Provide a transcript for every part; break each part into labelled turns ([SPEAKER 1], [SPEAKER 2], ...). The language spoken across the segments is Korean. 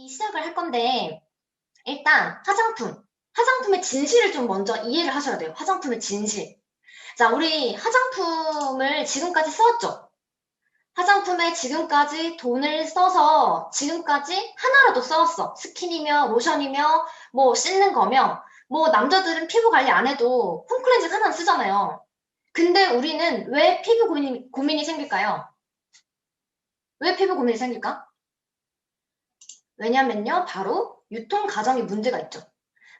[SPEAKER 1] 시작을 할 건데 일단 화장품의 진실을 좀 먼저 이해를 하셔야 돼요. 화장품의 진실. 자, 우리 화장품을 지금까지 써왔죠? 화장품에 지금까지 돈을 써서 지금까지 하나라도 써왔어. 스킨이며 로션이며 뭐 씻는 거며 뭐 남자들은 피부 관리 안 해도 홈클렌징 하나 쓰잖아요. 근데 우리는 왜 피부 고민이 생길까요? 왜 피부 고민이 생길까? 왜냐면요, 바로 유통 과정에 문제가 있죠.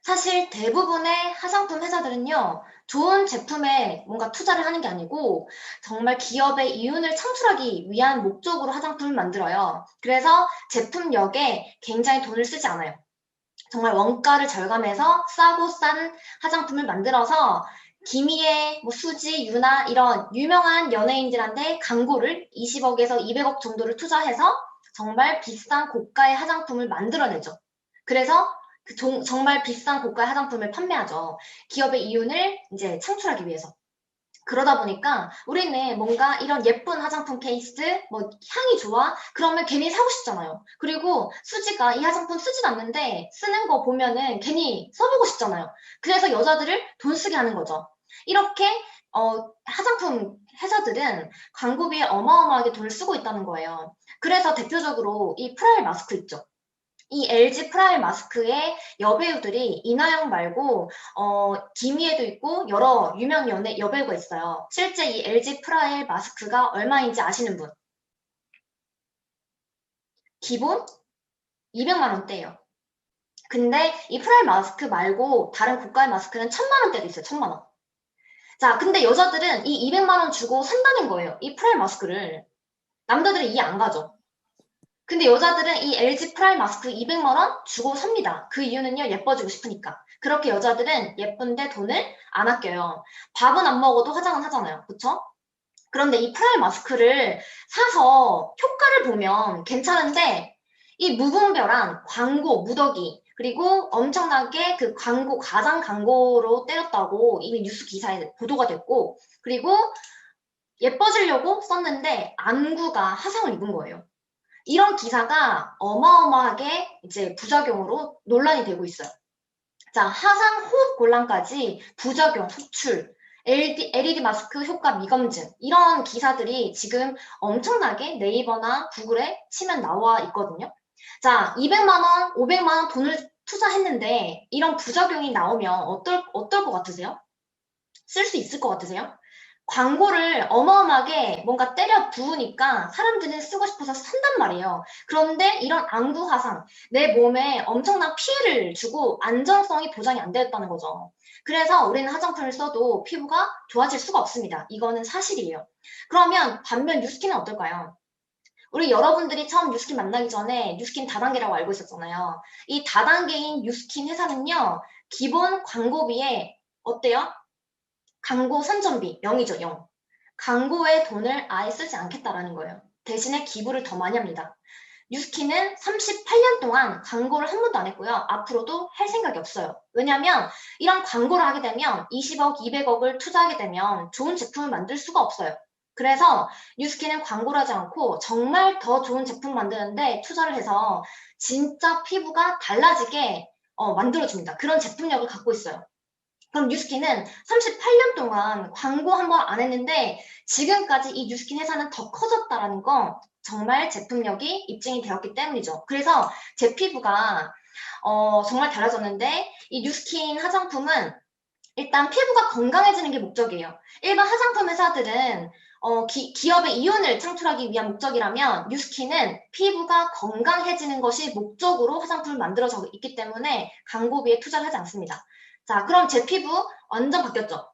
[SPEAKER 1] 사실 대부분의 화장품 회사들은요, 좋은 제품에 뭔가 투자를 하는 게 아니고 정말 기업의 이윤을 창출하기 위한 목적으로 화장품을 만들어요. 그래서 제품력에 굉장히 돈을 쓰지 않아요. 정말 원가를 절감해서 싸고 싼 화장품을 만들어서 김희애, 뭐 수지, 유나 이런 유명한 연예인들한테 광고를 20억에서 200억 정도를 투자해서 정말 비싼 고가의 화장품을 만들어내죠. 그래서 정말 비싼 고가의 화장품을 판매하죠. 기업의 이윤을 이제 창출하기 위해서. 그러다 보니까 우리는 뭔가 이런 예쁜 화장품 케이스, 뭐 향이 좋아? 그러면 괜히 사고 싶잖아요. 그리고 수지가 이 화장품 쓰진 않는데 쓰는 거 보면은 괜히 써보고 싶잖아요. 그래서 여자들을 돈 쓰게 하는 거죠. 이렇게 화장품 회사들은 광고비에 어마어마하게 돈을 쓰고 있다는 거예요. 그래서 대표적으로 이 프라이 마스크 있죠. 이 LG 프라임 마스크의 여배우들이 이나영 말고 김희애도 있고 여러 유명 여배우가 있어요. 실제 이 LG 프라임 마스크가 얼마인지 아시는 분? 기본 200만 원대예요. 근데 이 프라임 마스크 말고 다른 고가의 마스크는 1000만 원대도 있어요. 1000만 원. 자, 근데 여자들은 이 200만 원 주고 산다는 거예요. 이 프라임 마스크를. 남자들은 이해 안 가죠. 근데 여자들은 이 LG 프라임 마스크 200만 원 주고 삽니다. 그 이유는요, 예뻐지고 싶으니까. 그렇게 여자들은 예쁜데 돈을 안 아껴요. 밥은 안 먹어도 화장은 하잖아요. 그쵸? 그런데 이 프라임 마스크를 사서 효과를 보면 괜찮은데 이 무분별한 광고, 무더기, 그리고 엄청나게 그 광고, 가장 광고로 때렸다고 이미 뉴스 기사에 보도가 됐고, 그리고 예뻐지려고 썼는데 안구가 화상을 입은 거예요. 이런 기사가 어마어마하게 이제 부작용으로 논란이 되고 있어요. 자, 화상 호흡 곤란까지 부작용, 속출, LED 마스크 효과 미검증 이런 기사들이 지금 엄청나게 네이버나 구글에 치면 나와 있거든요. 자, 200만 원, 500만 원 돈을 투자했는데 이런 부작용이 나오면 어떨 것 같으세요? 쓸 수 있을 것 같으세요? 광고를 어마어마하게 뭔가 때려 부으니까 사람들은 쓰고 싶어서 산단 말이에요. 그런데 이런 안구 화상, 내 몸에 엄청난 피해를 주고 안정성이 보장이 안 되었다는 거죠. 그래서 우리는 화장품을 써도 피부가 좋아질 수가 없습니다. 이거는 사실이에요. 그러면 반면 뉴스킨은 어떨까요? 우리 여러분들이 처음 뉴스킨 만나기 전에 뉴스킨 다단계라고 알고 있었잖아요. 이 다단계인 뉴스킨 회사는요, 기본 광고비에 어때요? 광고 선전비 0이죠, 0. 광고에 돈을 아예 쓰지 않겠다라는 거예요. 대신에 기부를 더 많이 합니다. 뉴스킨은 38년 동안 광고를 한 번도 안 했고요. 앞으로도 할 생각이 없어요. 왜냐하면 이런 광고를 하게 되면 20억, 200억을 투자하게 되면 좋은 제품을 만들 수가 없어요. 그래서 뉴스킨은 광고를 하지 않고 정말 더 좋은 제품 만드는데 투자를 해서 진짜 피부가 달라지게 만들어줍니다. 그런 제품력을 갖고 있어요. 그럼 뉴스킨은 38년 동안 광고 한 번 안 했는데 지금까지 이 뉴스킨 회사는 더 커졌다라는 건 정말 제품력이 입증이 되었기 때문이죠. 그래서 제 피부가 정말 달라졌는데 이 뉴스킨 화장품은 일단 피부가 건강해지는 게 목적이에요. 일반 화장품 회사들은 기업의 이윤을 창출하기 위한 목적이라면 뉴스킨은 피부가 건강해지는 것이 목적으로 화장품을 만들어져 있기 때문에 광고비에 투자를 하지 않습니다. 자, 그럼 제 피부 완전 바뀌었죠?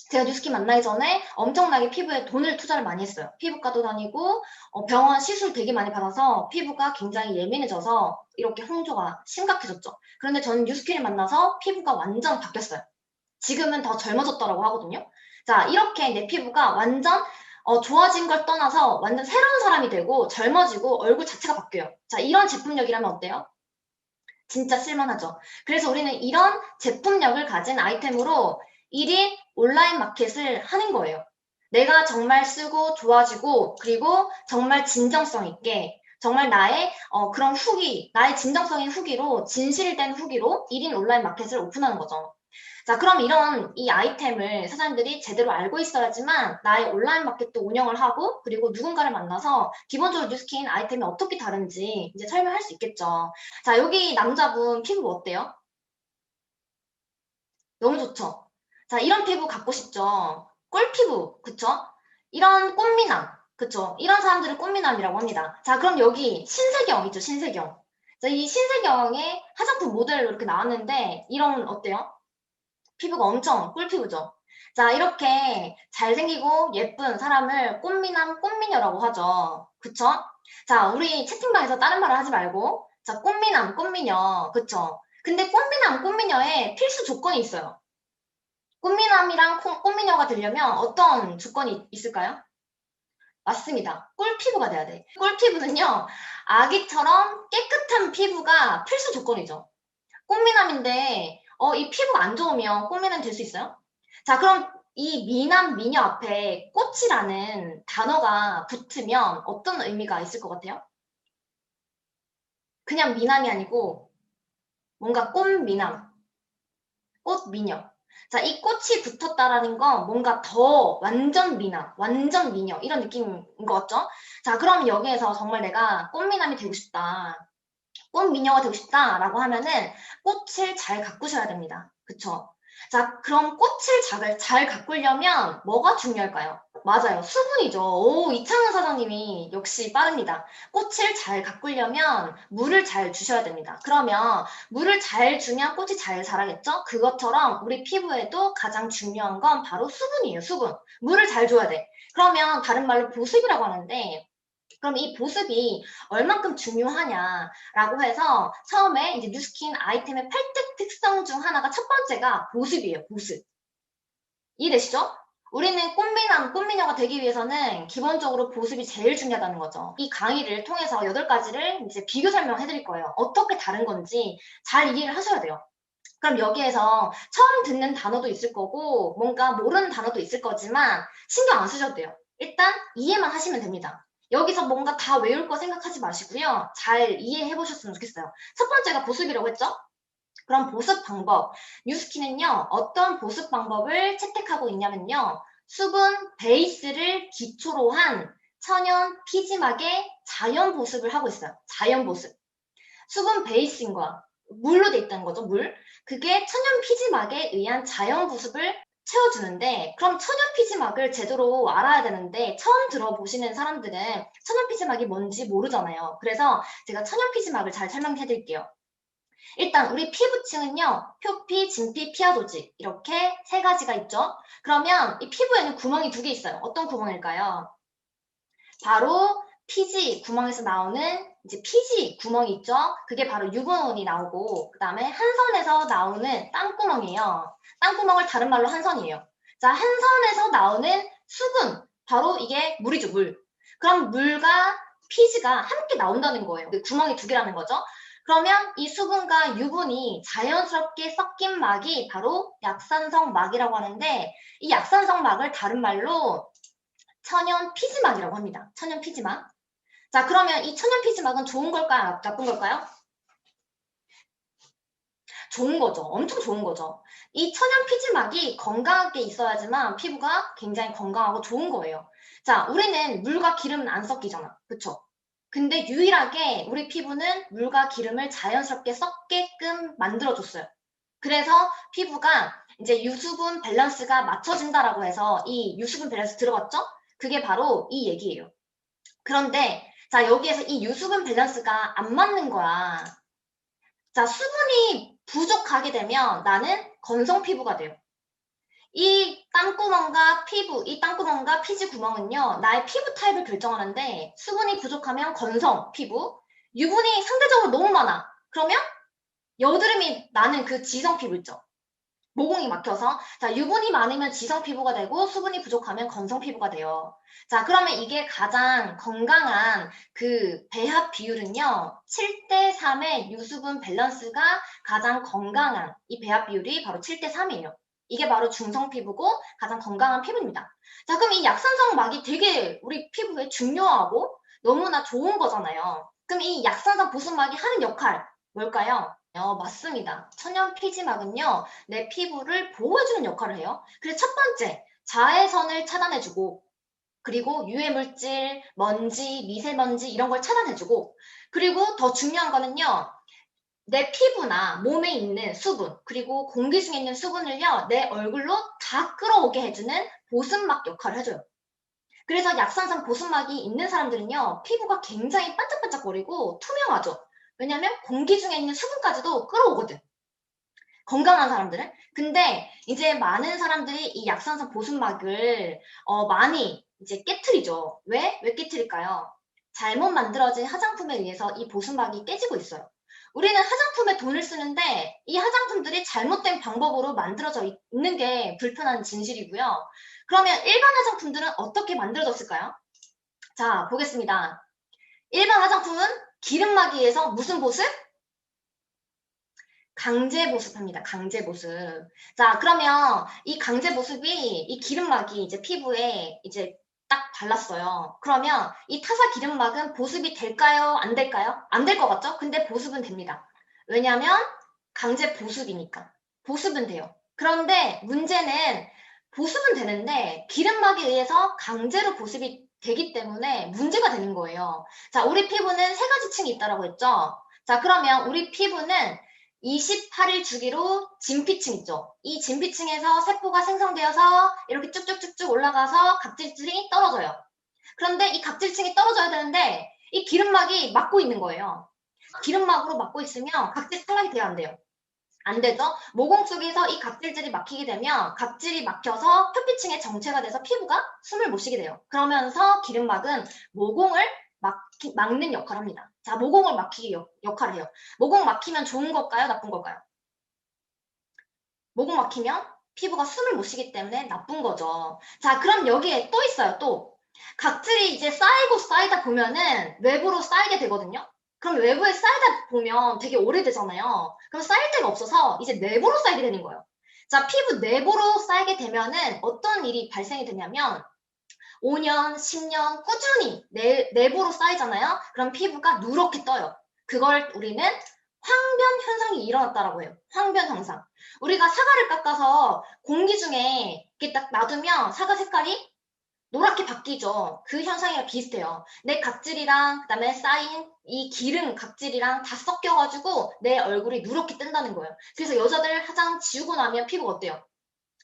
[SPEAKER 1] 제가 뉴스킨 만나기 전에 엄청나게 피부에 돈을 투자를 많이 했어요. 피부과도 다니고 병원 시술 되게 많이 받아서 피부가 굉장히 예민해져서 이렇게 홍조가 심각해졌죠. 그런데 저는 뉴스킨을 만나서 피부가 완전 바뀌었어요. 지금은 더 젊어졌다고 하거든요. 자, 이렇게 내 피부가 완전 좋아진 걸 떠나서 완전 새로운 사람이 되고 젊어지고 얼굴 자체가 바뀌어요. 자, 이런 제품력이라면 어때요? 진짜 쓸만하죠. 그래서 우리는 이런 제품력을 가진 아이템으로 1인 온라인 마켓을 하는 거예요. 내가 정말 쓰고 좋아지고 그리고 정말 진정성 있게 정말 나의 그런 후기, 나의 진정성인 후기로, 진실된 후기로 1인 온라인 마켓을 오픈하는 거죠. 자, 그럼 이런 이 아이템을 사장님들이 제대로 알고 있어야지만 나의 온라인 마켓도 운영을 하고 그리고 누군가를 만나서 기본적으로 뉴스킨 아이템이 어떻게 다른지 이제 설명할 수 있겠죠. 자, 여기 남자분 피부 어때요? 너무 좋죠? 자, 이런 피부 갖고 싶죠? 꿀피부, 그쵸? 이런 꽃미남, 그쵸? 이런 사람들을 꽃미남이라고 합니다. 자, 그럼 여기 신세경 있죠, 신세경. 자, 이 신세경의 화장품 모델로 이렇게 나왔는데, 이런 어때요? 피부가 엄청 꿀피부죠? 자, 이렇게 잘생기고 예쁜 사람을 꽃미남, 꽃미녀라고 하죠. 그쵸? 자, 우리 채팅방에서 다른 말을 하지 말고, 자, 꽃미남, 꽃미녀, 그쵸? 근데 꽃미남, 꽃미녀에 필수 조건이 있어요. 꽃미남이랑 꽃미녀가 되려면 어떤 조건이 있을까요? 맞습니다. 꿀피부가 돼야 돼. 꿀피부는요, 아기처럼 깨끗한 피부가 필수 조건이죠. 꽃미남인데, 이 피부가 안 좋으면 꽃미남 될 수 있어요? 자, 그럼 이 미남, 미녀 앞에 꽃이라는 단어가 붙으면 어떤 의미가 있을 것 같아요? 그냥 미남이 아니고 뭔가 꽃미남, 꽃미녀. 자, 이 꽃이 붙었다라는 건 뭔가 더 완전 미남, 완전 미녀 이런 느낌인 것 같죠? 자, 그럼 여기에서 정말 내가 꽃미남이 되고 싶다. 꽃미녀가 되고 싶다라고 하면은 꽃을 잘 가꾸셔야 됩니다. 그쵸? 자, 그럼 꽃을 잘 가꾸려면 뭐가 중요할까요? 맞아요. 수분이죠. 오, 이창은 사장님이 역시 빠릅니다. 꽃을 잘 가꾸려면 물을 잘 주셔야 됩니다. 그러면 물을 잘 주면 꽃이 잘 자라겠죠? 그것처럼 우리 피부에도 가장 중요한 건 바로 수분이에요. 수분. 물을 잘 줘야 돼. 그러면 다른 말로 보습이라고 하는데 그럼 이 보습이 얼만큼 중요하냐라고 해서 처음에 이제 뉴스킨 아이템의 8대 특성 중 하나가 첫 번째가 보습이에요. 보습. 이해되시죠? 우리는 꽃미남, 꽃미녀가 되기 위해서는 기본적으로 보습이 제일 중요하다는 거죠. 이 강의를 통해서 8가지를 이제 비교 설명해 드릴 거예요. 어떻게 다른 건지 잘 이해를 하셔야 돼요. 그럼 여기에서 처음 듣는 단어도 있을 거고 뭔가 모르는 단어도 있을 거지만 신경 안 쓰셔도 돼요. 일단 이해만 하시면 됩니다. 여기서 뭔가 다 외울 거 생각하지 마시고요. 잘 이해해 보셨으면 좋겠어요. 첫 번째가 보습이라고 했죠? 그럼 보습 방법. 뉴스킨은요, 어떤 보습 방법을 채택하고 있냐면요. 수분 베이스를 기초로 한 천연 피지막의 자연 보습을 하고 있어요. 자연 보습. 수분 베이스인 거야. 물로 돼 있다는 거죠, 물. 그게 천연 피지막에 의한 자연 보습을 채워주는데, 그럼 천연 피지막을 제대로 알아야 되는데, 처음 들어보시는 사람들은 천연 피지막이 뭔지 모르잖아요. 그래서 제가 천연 피지막을 잘 설명해 드릴게요. 일단 우리 피부층은요, 표피, 진피, 피하 조직 이렇게 3가지가 있죠. 그러면 이 피부에는 구멍이 2개 있어요. 어떤 구멍일까요? 바로 피지 구멍에서 나오는 이제 피지 구멍이 있죠. 그게 바로 유분이 나오고 그다음에 한선에서 나오는 땀구멍이에요. 땀구멍을 다른 말로 한선이에요. 자, 한선에서 나오는 수분 바로 이게 물이죠, 물. 그럼 물과 피지가 함께 나온다는 거예요. 구멍이 2개라는 거죠. 그러면 이 수분과 유분이 자연스럽게 섞인 막이 바로 약산성 막이라고 하는데 이 약산성 막을 다른 말로 천연 피지막이라고 합니다. 천연 피지막. 자, 그러면 이 천연 피지막은 좋은 걸까요? 나쁜 걸까요? 좋은 거죠. 엄청 좋은 거죠. 이 천연 피지막이 건강하게 있어야지만 피부가 굉장히 건강하고 좋은 거예요. 자, 우리는 물과 기름은 안 섞이잖아. 그쵸? 근데 유일하게 우리 피부는 물과 기름을 자연스럽게 섞게끔 만들어줬어요. 그래서 피부가 이제 유수분 밸런스가 맞춰진다라고 해서 이 유수분 밸런스 들어봤죠? 그게 바로 이 얘기예요. 그런데 자, 여기에서 이 유수분 밸런스가 안 맞는 거야. 자, 수분이 부족하게 되면 나는 건성 피부가 돼요. 이 땀구멍과 피부, 이 땀구멍과 피지 구멍은요, 나의 피부 타입을 결정하는데 수분이 부족하면 건성 피부, 유분이 상대적으로 너무 많아. 그러면 여드름이 나는 그 지성 피부 있죠. 모공이 막혀서 자, 유분이 많으면 지성 피부가 되고 수분이 부족하면 건성 피부가 돼요. 자, 그러면 이게 가장 건강한 그 배합 비율은요. 7대3의 유수분 밸런스가 가장 건강한 이 배합 비율이 바로 7대3이에요. 이게 바로 중성 피부고 가장 건강한 피부입니다. 자, 그럼 이 약산성 막이 되게 우리 피부에 중요하고 너무나 좋은 거잖아요. 그럼 이 약산성 보습막이 하는 역할 뭘까요? 맞습니다. 천연 피지막은요, 내 피부를 보호해주는 역할을 해요. 그래서 첫 번째, 자외선을 차단해주고, 그리고 유해물질, 먼지, 미세먼지 이런 걸 차단해주고, 그리고 더 중요한 거는요, 내 피부나 몸에 있는 수분, 그리고 공기 중에 있는 수분을요, 내 얼굴로 다 끌어오게 해주는 보습막 역할을 해줘요. 그래서 약산성 보습막이 있는 사람들은요, 피부가 굉장히 반짝반짝거리고 투명하죠. 왜냐면 공기 중에 있는 수분까지도 끌어오거든. 건강한 사람들은. 근데 이제 많은 사람들이 이 약산성 보습막을 많이 이제 깨트리죠. 왜 깨트릴까요? 잘못 만들어진 화장품에 의해서 이 보습막이 깨지고 있어요. 우리는 화장품에 돈을 쓰는데 이 화장품들이 잘못된 방법으로 만들어져 있는 게 불편한 진실이고요. 그러면 일반 화장품들은 어떻게 만들어졌을까요? 자, 보겠습니다. 일반 화장품은 기름막이 위해서 무슨 보습? 강제 보습합니다. 강제 보습. 자, 그러면 이 강제 보습이 이 기름막이 이제 피부에 이제 딱 발랐어요. 그러면 이 타사 기름막은 보습이 될까요? 안 될까요? 안 될 것 같죠? 근데 보습은 됩니다. 왜냐하면 강제 보습이니까. 보습은 돼요. 그런데 문제는 보습은 되는데 기름막에 의해서 강제로 보습이 되기 때문에 문제가 되는 거예요. 자, 우리 피부는 세 가지 층이 있다라고 했죠? 자, 그러면 우리 피부는 28일 주기로 진피층 있죠. 이 진피층에서 세포가 생성되어서 이렇게 쭉쭉쭉쭉 올라가서 각질층이 떨어져요. 그런데 이 각질층이 떨어져야 되는데 이 기름막이 막고 있는 거예요. 기름막으로 막고 있으면 각질 탈락이 돼야 안 돼요. 안 되죠? 모공 속에서 이 각질들이 막히게 되면 각질이 막혀서 표피층에 정체가 돼서 피부가 숨을 못 쉬게 돼요. 그러면서 기름막은 모공을 막는 역할을 합니다. 자, 모공을 막히기 역할을 해요. 모공 막히면 좋은 걸까요? 나쁜 걸까요? 모공 막히면 피부가 숨을 못 쉬기 때문에 나쁜 거죠. 자, 그럼 여기에 또 있어요, 또. 각질이 이제 쌓이고 쌓이다 보면은 외부로 쌓이게 되거든요. 그럼 외부에 쌓이다 보면 되게 오래되잖아요. 그럼 쌓일 데가 없어서 이제 내부로 쌓이게 되는 거예요. 자, 피부 내부로 쌓이게 되면은 어떤 일이 발생이 되냐면 5년, 10년 꾸준히 내부로 쌓이잖아요. 그럼 피부가 누렇게 떠요. 그걸 우리는 황변 현상이 일어났다라고 해요. 황변 현상. 우리가 사과를 깎아서 공기 중에 이렇게 딱 놔두면 사과 색깔이 노랗게 바뀌죠. 그 현상이랑 비슷해요. 내 각질이랑 그다음에 쌓인 이 기름 각질이랑 다 섞여가지고 내 얼굴이 누렇게 뜬다는 거예요. 그래서 여자들 화장 지우고 나면 피부가 어때요?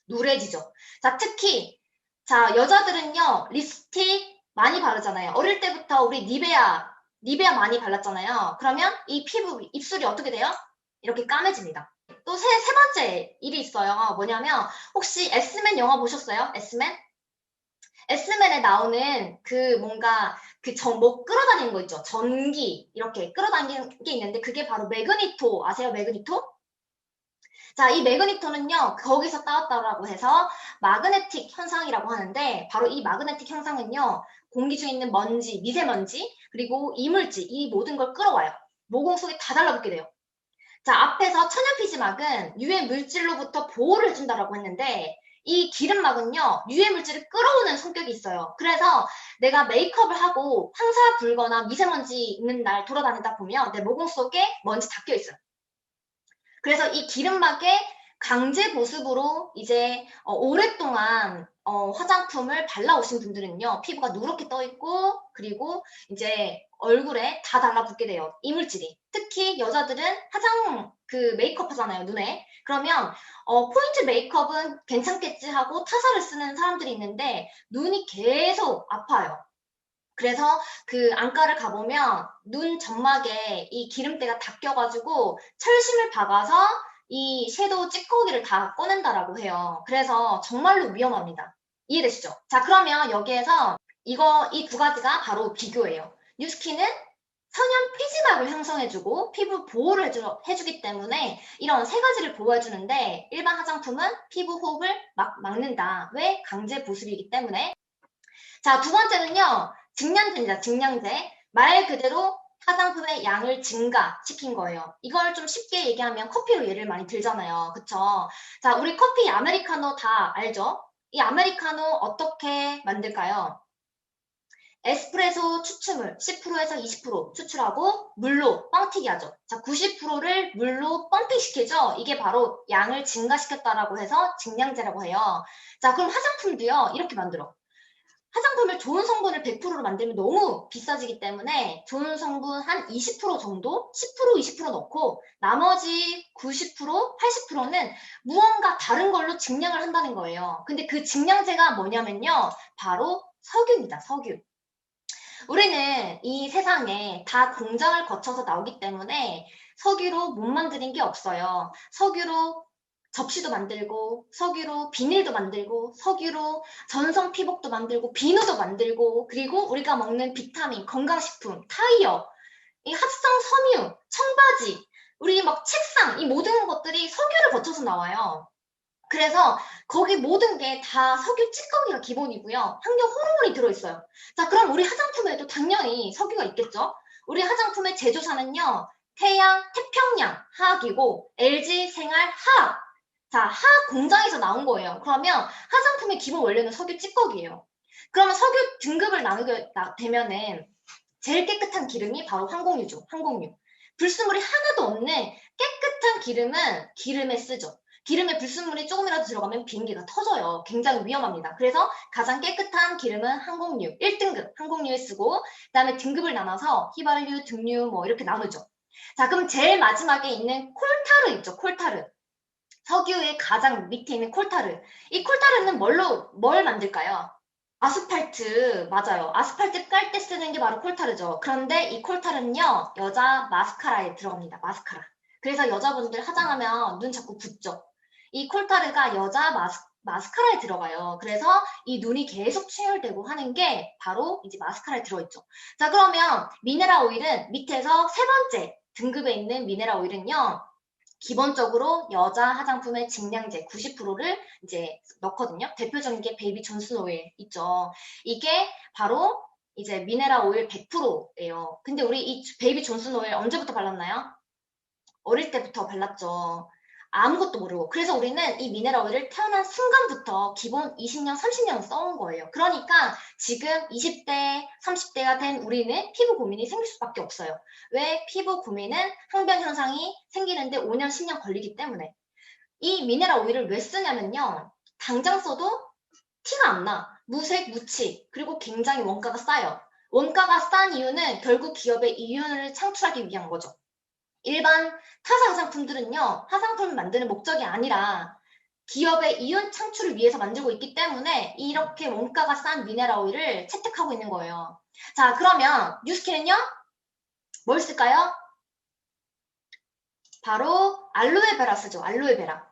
[SPEAKER 1] 누래지죠. 자, 특히 자, 여자들은요, 립스틱 많이 바르잖아요. 어릴 때부터 우리 니베아 많이 발랐잖아요. 그러면 이 피부, 입술이 어떻게 돼요? 이렇게 까매집니다. 또 세 번째 일이 있어요. 뭐냐면, 혹시 S맨 영화 보셨어요? S맨? S맨에 나오는 그 뭔가 뭐 끌어다니는 거 있죠? 전기, 이렇게 끌어다니는 게 있는데, 그게 바로 매그니토, 아세요? 매그니토? 자, 이 매그니토는요, 거기서 따왔다라고 해서 마그네틱 현상이라고 하는데, 바로 이 마그네틱 현상은요, 공기 중에 있는 먼지, 미세먼지, 그리고 이물질, 이 모든 걸 끌어와요. 모공 속에 다 달라붙게 돼요. 자, 앞에서 천연피지막은 유해 물질로부터 보호를 해준다라고 했는데, 이 기름막은요, 유해 물질을 끌어오는 성격이 있어요. 그래서 내가 메이크업을 하고 황사 불거나 미세먼지 있는 날 돌아다니다 보면 내 모공 속에 먼지 다 껴있어요. 그래서 이 기름막에 강제 보습으로 이제 오랫동안 화장품을 발라오신 분들은요, 피부가 누렇게 떠 있고, 그리고 이제 얼굴에 다 달라붙게 돼요. 이물질이. 특히 여자들은 화장 메이크업 하잖아요, 눈에. 그러면 포인트 메이크업은 괜찮겠지 하고 타사를 쓰는 사람들이 있는데 눈이 계속 아파요. 그래서 그 안과를 가보면 눈 점막에 이 기름때가 다 껴가지고 철심을 박아서 이 섀도우 찌꺼기를 다 꺼낸다라고 해요. 그래서 정말로 위험합니다. 이해되시죠? 자, 그러면 여기에서 이 두 가지가 바로 비교예요. 뉴스킨은 천연 피지막을 형성해주고 피부 보호를 해주기 때문에 이런 세 가지를 보호해주는데 일반 화장품은 피부 호흡을 막는다. 왜? 강제 보습이기 때문에. 자, 두 번째는요. 증량제입니다. 증량제. 말 그대로 화장품의 양을 증가시킨 거예요. 이걸 좀 쉽게 얘기하면 커피로 예를 많이 들잖아요. 그쵸? 자, 우리 커피 아메리카노 다 알죠? 이 아메리카노 어떻게 만들까요? 에스프레소 추출물 10%에서 20% 추출하고 물로 뻥튀기 하죠. 자, 90%를 물로 펌핑시키죠. 이게 바로 양을 증가시켰다라고 해서 증량제라고 해요. 자, 그럼 화장품도요. 이렇게 만들어. 화장품을 좋은 성분을 100%로 만들면 너무 비싸지기 때문에 좋은 성분 한 20% 정도, 10%, 20% 넣고 나머지 90%, 80%는 무언가 다른 걸로 증량을 한다는 거예요. 근데 그 증량제가 뭐냐면요. 바로 석유입니다. 석유. 우리는 이 세상에 다 공장을 거쳐서 나오기 때문에 석유로 못 만드는 게 없어요. 석유로 접시도 만들고, 석유로 비닐도 만들고, 석유로 전성 피복도 만들고, 비누도 만들고, 그리고 우리가 먹는 비타민, 건강식품, 타이어, 이 합성 섬유, 청바지, 우리 막 책상, 이 모든 것들이 석유를 거쳐서 나와요. 그래서 거기 모든 게 다 석유 찌꺼기가 기본이고요. 환경 호르몬이 들어있어요. 자, 그럼 우리 화장품에도 당연히 석유가 있겠죠? 우리 화장품의 제조사는요. 태평양 화학이고 LG 생활 화학. 자, 화학 공장에서 나온 거예요. 그러면 화장품의 기본 원료는 석유 찌꺼기예요. 그러면 석유 등급을 나누게 되면은 제일 깨끗한 기름이 바로 항공유죠. 항공유. 불순물이 하나도 없는 깨끗한 기름은 기름에 쓰죠. 기름에 불순물이 조금이라도 들어가면 비행기가 터져요. 굉장히 위험합니다. 그래서 가장 깨끗한 기름은 항공유, 1등급 항공유에 쓰고 그다음에 등급을 나눠서 휘발유, 등유 뭐 이렇게 나누죠. 자, 그럼 제일 마지막에 있는 콜타르 있죠. 콜타르. 석유의 가장 밑에 있는 콜타르. 이 콜타르는 뭘 만들까요? 아스팔트, 맞아요. 아스팔트 깔 때 쓰는 게 바로 콜타르죠. 그런데 이 콜타르는요, 여자 마스카라에 들어갑니다. 마스카라. 그래서 여자분들 화장하면 눈 자꾸 붓죠. 이 콜타르가 여자 마스카라에 들어가요. 그래서 이 눈이 계속 충혈되고 하는 게 바로 이제 마스카라에 들어있죠. 자, 그러면 미네랄 오일은 밑에서 세 번째 등급에 있는 미네랄 오일은요, 기본적으로 여자 화장품의 증량제 90%를 이제 넣거든요. 대표적인 게 베이비 존슨 오일 있죠. 이게 바로 이제 미네랄 오일 100%예요. 근데 우리 이 베이비 존슨 오일 언제부터 발랐나요? 어릴 때부터 발랐죠. 아무것도 모르고. 그래서 우리는 이 미네랄 오일을 태어난 순간부터 기본 20년, 30년 써온 거예요. 그러니까 지금 20대, 30대가 된 우리는 피부 고민이 생길 수밖에 없어요. 왜? 피부 고민은 항변 현상이 생기는데 5년, 10년 걸리기 때문에. 이 미네랄 오일을 왜 쓰냐면요. 당장 써도 티가 안 나. 무색, 무치. 그리고 굉장히 원가가 싸요. 원가가 싼 이유는 결국 기업의 이윤을 창출하기 위한 거죠. 일반 타사 화장품들은요, 화장품을 만드는 목적이 아니라 기업의 이윤 창출을 위해서 만들고 있기 때문에 이렇게 원가가 싼 미네랄 오일을 채택하고 있는 거예요. 자, 그러면 뉴스킨은요, 뭘 쓸까요? 바로 알로에베라 쓰죠. 알로에베라.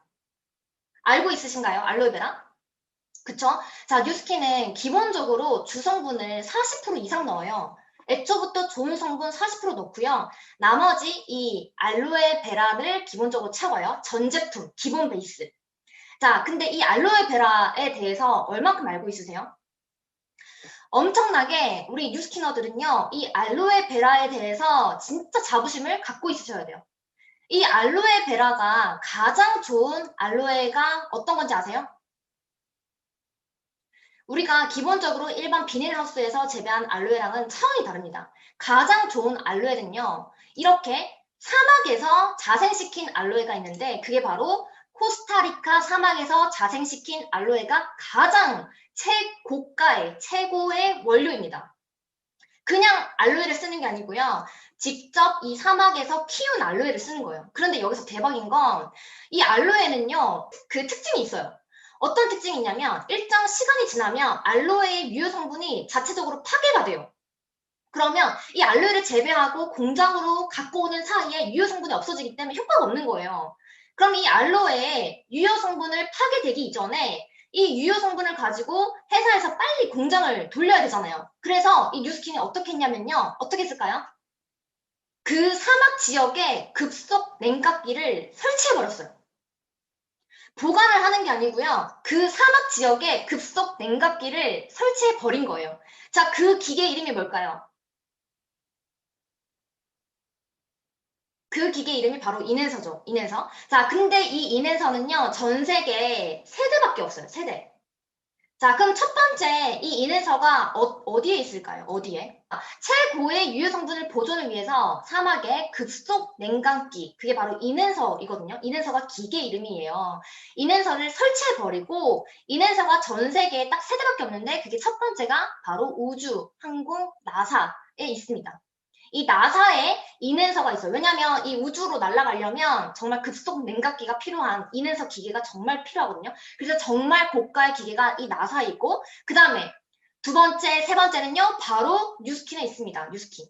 [SPEAKER 1] 알고 있으신가요? 알로에베라? 그쵸? 자, 뉴스킨은 기본적으로 주성분을 40% 이상 넣어요. 애초부터 좋은 성분 40% 넣고요. 나머지 이 알로에베라를 기본적으로 채워요. 전 제품, 기본 베이스. 자, 근데 이 알로에베라에 대해서 얼마큼 알고 있으세요? 엄청나게 우리 뉴스키너들은요. 이 알로에베라에 대해서 진짜 자부심을 갖고 있으셔야 돼요. 이 알로에베라가 가장 좋은 알로에가 어떤 건지 아세요? 우리가 기본적으로 일반 비닐하우스에서 재배한 알로에랑은 차원이 다릅니다. 가장 좋은 알로에는요. 이렇게 사막에서 자생시킨 알로에가 있는데 그게 바로 코스타리카 사막에서 자생시킨 알로에가 가장 최고가의 최고의 원료입니다. 그냥 알로에를 쓰는 게 아니고요. 직접 이 사막에서 키운 알로에를 쓰는 거예요. 그런데 여기서 대박인 건 이 알로에는요. 그 특징이 있어요. 어떤 특징이 있냐면 일정 시간이 지나면 알로에의 유효 성분이 자체적으로 파괴가 돼요. 그러면 이 알로에를 재배하고 공장으로 갖고 오는 사이에 유효 성분이 없어지기 때문에 효과가 없는 거예요. 그럼 이 알로에의 유효 성분을 파괴되기 이전에 이 유효 성분을 가지고 회사에서 빨리 공장을 돌려야 되잖아요. 그래서 이 뉴스킨이 어떻게 했냐면요. 어떻게 했을까요? 그 사막 지역에 급속 냉각기를 설치해버렸어요. 보관을 하는 게 아니고요. 그 사막 지역에 급속 냉각기를 설치해 버린 거예요. 자, 그 기계 이름이 뭘까요? 그 기계 이름이 바로 인앤서죠. 인앤서. 자, 근데 이 인앤서는요. 전 세계에 세 대밖에 없어요. 세 대. 자, 그럼 첫 번째 이 인해서가 어디에 있을까요? 어디에? 최고의 유효 성분을 보존을 위해서 사막의 급속 냉감기, 그게 바로 인해서이거든요. 인해서가 기계 이름이에요. 인해서를 설치해버리고 인해서가 전 세계에 딱 세 대밖에 없는데 그게 첫 번째가 바로 우주, 항공, 나사에 있습니다. 이 나사에 인해서가 있어요. 왜냐하면 이 우주로 날아가려면 정말 급속 냉각기가 필요한 인해서 기계가 정말 필요하거든요. 그래서 정말 고가의 기계가 이 나사에 있고, 그 다음에 두 번째, 세 번째는요, 바로 뉴스킨에 있습니다. 뉴스킨.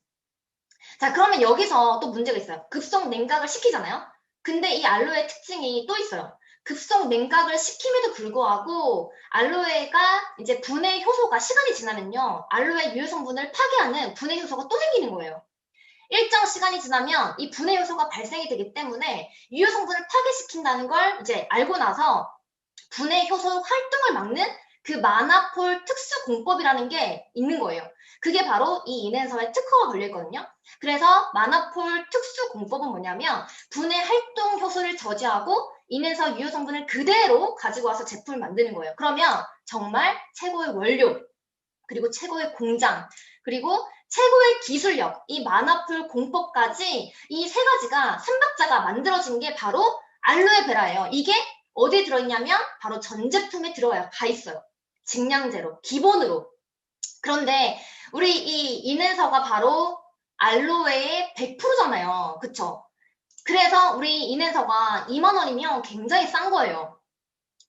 [SPEAKER 1] 자, 그러면 여기서 또 문제가 있어요. 급속 냉각을 시키잖아요. 근데 이 알로에의 특징이 또 있어요. 급속 냉각을 시킴에도 불구하고 알로에가 이제 분해 효소가 시간이 지나면요, 알로에 유효 성분을 파괴하는 분해 효소가 또 생기는 거예요. 일정 시간이 지나면 이 분해 요소가 발생이 되기 때문에 유효 성분을 파괴시킨다는 걸 이제 알고 나서 분해 효소 활동을 막는 그 마나폴 특수 공법이라는 게 있는 거예요. 그게 바로 이 인해서의 특허가 걸려 있거든요. 그래서 마나폴 특수 공법은 뭐냐면 분해 활동 효소를 저지하고 인해서 유효 성분을 그대로 가지고 와서 제품을 만드는 거예요. 그러면 정말 최고의 원료, 그리고 최고의 공장, 그리고 최고의 기술력, 이 마나풀 공법까지 이 세 가지가 삼박자가 만들어진 게 바로 알로에베라예요. 이게 어디에 들어있냐면 바로 전 제품에 가 있어요. 증량제로, 기본으로. 그런데 우리 이 인해서가 바로 알로에의 100%잖아요. 그쵸? 그래서 우리 인해서가 2만 원이면 굉장히 싼 거예요.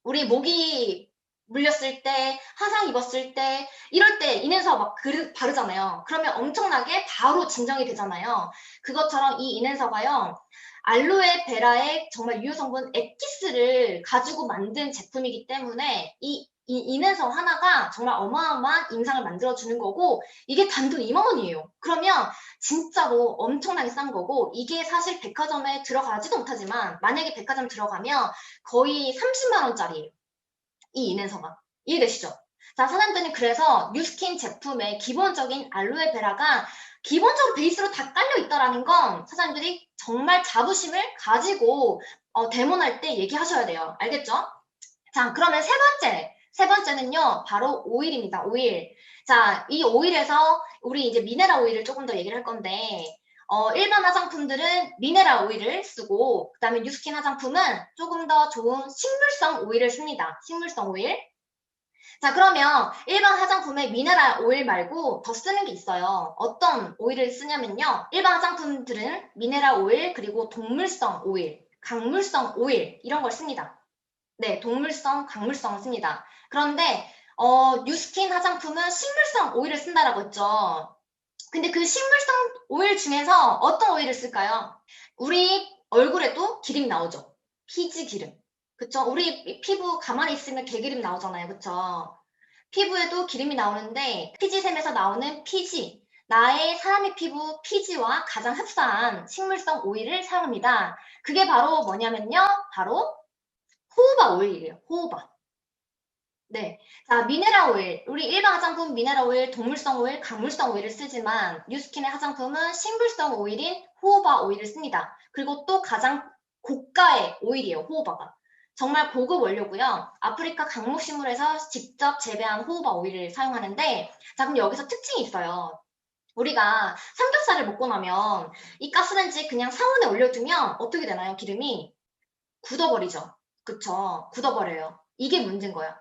[SPEAKER 1] 우리 모기 물렸을 때, 화상 입었을 때, 이럴 때 인해서 막 바르잖아요. 그러면 엄청나게 바로 진정이 되잖아요. 그것처럼 이 인해서가요, 알로에 베라의 정말 유효 성분 엑기스를 가지고 만든 제품이기 때문에 이 인해서 하나가 정말 어마어마한 인상을 만들어주는 거고, 이게 단돈 2만 원이에요. 그러면 진짜로 엄청나게 싼 거고, 이게 사실 백화점에 들어가지도 못하지만 만약에 백화점 들어가면 거의 30만 원짜리예요. 이 인해서가. 이해되시죠? 자, 사장님들은 그래서 뉴스킨 제품의 기본적인 알로에베라가 기본적으로 베이스로 다 깔려 있다라는 건 사장님들이 정말 자부심을 가지고 데모할 때 얘기하셔야 돼요. 알겠죠? 자, 그러면 세 번째는요, 바로 오일입니다. 오일. 자, 이 오일에서 우리 이제 미네랄 오일을 조금 더 얘기를 할 건데, 일반 화장품들은 미네랄 오일을 쓰고, 그 다음에 뉴스킨 화장품은 조금 더 좋은 식물성 오일을 씁니다. 식물성 오일. 자, 그러면 일반 화장품에 미네랄 오일 말고 더 쓰는 게 있어요. 어떤 오일을 쓰냐면요. 일반 화장품들은 미네랄 오일, 그리고 동물성 오일, 강물성 오일, 이런 걸 씁니다. 네, 동물성, 강물성을 씁니다. 그런데 뉴스킨 화장품은 식물성 오일을 쓴다라고 했죠. 근데 그 식물성 오일 중에서 어떤 오일을 쓸까요? 우리 얼굴에도 기름이 나오죠. 피지 기름. 그쵸? 우리 피부 가만히 있으면 개기름 나오잖아요. 그쵸? 피부에도 기름이 나오는데 피지샘에서 나오는 피지, 나의 사람의 피부 피지와 가장 흡사한 식물성 오일을 사용합니다. 그게 바로 뭐냐면요. 바로 호호바 오일이에요. 호호바. 네. 자, 미네랄 오일. 우리 일반 화장품 미네랄 오일, 동물성 오일, 강물성 오일을 쓰지만 뉴스킨의 화장품은 식물성 오일인 호호바 오일을 씁니다. 그리고 또 가장 고가의 오일이에요. 호호바가. 정말 고급 원료고요. 아프리카 강목식물에서 직접 재배한 호호바 오일을 사용하는데, 자, 그럼 여기서 특징이 있어요. 우리가 삼겹살을 먹고 나면 이 가스레인지 그냥 상온에 올려두면 어떻게 되나요? 기름이 굳어버리죠. 그쵸? 굳어버려요. 이게 문제인 거야.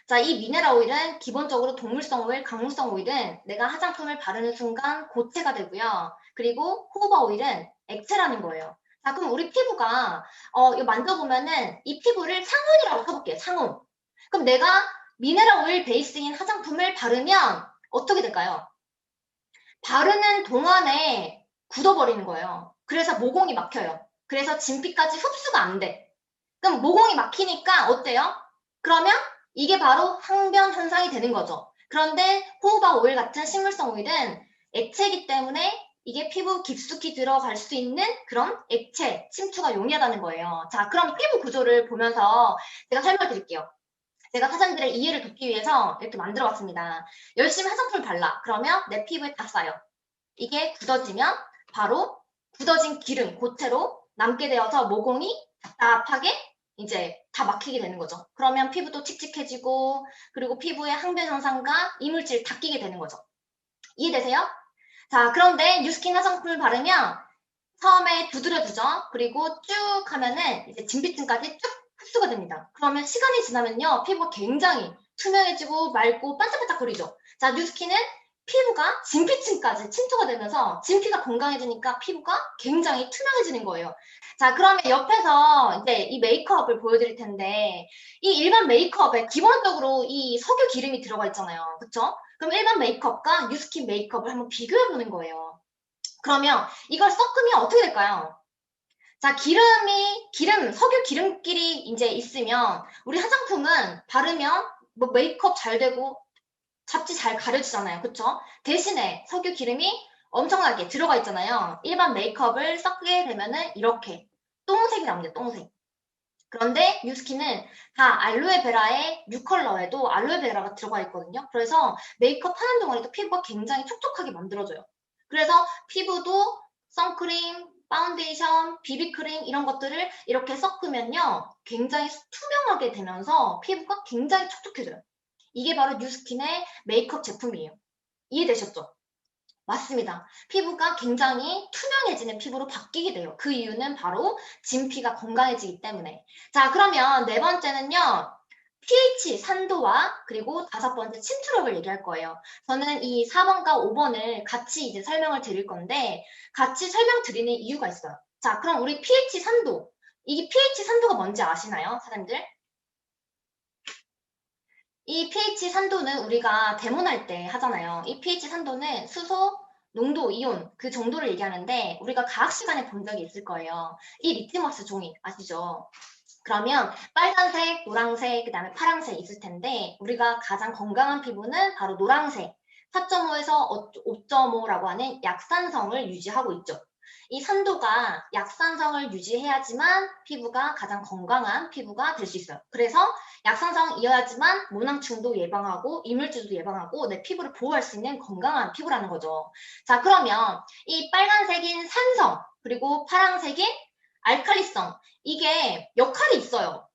[SPEAKER 1] 자, 이 미네랄 오일은 기본적으로 동물성 오일, 강물성 오일은 내가 화장품을 바르는 순간 고체가 되고요. 그리고 호호바 오일은 액체라는 거예요. 자, 그럼 우리 피부가 이거 만져보면은 이 피부를 상온이라고 쳐볼게요. 상온. 그럼 내가 미네랄 오일 베이스인 화장품을 바르면 어떻게 될까요? 바르는 동안에 굳어버리는 거예요. 그래서 모공이 막혀요. 그래서 진피까지 흡수가 안 돼. 그럼 모공이 막히니까 어때요? 그러면 이게 바로 항변 현상이 되는 거죠. 그런데 호호바 오일 같은 식물성 오일은 액체이기 때문에 이게 피부 깊숙이 들어갈 수 있는 그런 액체 침투가 용이하다는 거예요. 자, 그럼 피부 구조를 보면서 제가 설명을 드릴게요. 제가 사장님들의 이해를 돕기 위해서 이렇게 만들어 왔습니다. 열심히 화장품을 발라. 그러면 내 피부에 딱 쌓여. 이게 굳어지면 바로 굳어진 기름, 고체로 남게 되어서 모공이 답답하게 이제 다 막히게 되는 거죠. 그러면 피부도 칙칙해지고 그리고 피부의 항변 현상과 이물질 다 끼게 되는 거죠. 이해되세요? 자, 그런데 뉴스킨 화장품을 바르면 처음에 두드려주죠. 그리고 쭉 하면은 이제 진피층까지 쭉 흡수가 됩니다. 그러면 시간이 지나면요, 피부가 굉장히 투명해지고 맑고 반짝반짝거리죠. 자, 뉴스킨은 피부가 진피층까지 침투가 되면서 진피가 건강해지니까 피부가 굉장히 투명해지는 거예요. 자, 그러면 옆에서 이제 이 메이크업을 보여드릴 텐데, 이 일반 메이크업에 기본적으로 이 석유 기름이 들어가 있잖아요. 그쵸? 그럼 일반 메이크업과 뉴스킨 메이크업을 한번 비교해 보는 거예요. 그러면 이걸 섞으면 어떻게 될까요? 자, 석유 기름끼리 이제 있으면 우리 화장품은 바르면 뭐 메이크업 잘 되고 잡지 잘 가려지잖아요. 그쵸? 대신에 석유 기름이 엄청나게 들어가 있잖아요. 일반 메이크업을 섞게 되면은 이렇게 똥색이 나옵니다. 똥색. 그런데 뉴스킨은 다 알로에베라의 6컬러에도 알로에베라가 들어가 있거든요. 그래서 메이크업 하는 동안에도 피부가 굉장히 촉촉하게 만들어져요. 그래서 피부도 선크림, 파운데이션, 비비크림 이런 것들을 이렇게 섞으면요. 굉장히 투명하게 되면서 피부가 굉장히 촉촉해져요. 이게 바로 뉴스킨의 메이크업 제품이에요. 이해되셨죠? 맞습니다. 피부가 굉장히 투명해지는 피부로 바뀌게 돼요. 그 이유는 바로 진피가 건강해지기 때문에. 자, 그러면 네 번째는요. pH 산도와 그리고 다섯 번째 침투력을 얘기할 거예요. 저는 이 4번과 5번을 같이 이제 설명을 드릴 건데 같이 설명드리는 이유가 있어요. 자, 그럼 우리 pH 산도. 이 pH 산도가 뭔지 아시나요, 사람들? 이 pH 산도는 우리가 대문할 때 하잖아요. 이 pH 산도는 수소, 농도, 이온 그 정도를 얘기하는데 우리가 과학 시간에 본 적이 있을 거예요. 이 리트머스 종이 아시죠? 그러면 빨간색, 노란색, 그 다음에 파란색 있을 텐데 우리가 가장 건강한 피부는 바로 노란색 4.5에서 5.5라고 하는 약산성을 유지하고 있죠. 이 산도가 약산성을 유지해야지만 피부가 가장 건강한 피부가 될 수 있어요. 그래서 약산성이어야지만 모낭충도 예방하고 이물질도 예방하고 내 피부를 보호할 수 있는 건강한 피부라는 거죠. 자, 그러면 이 빨간색인 산성 그리고 파란색인 알칼리성 이게 역할이 있어요.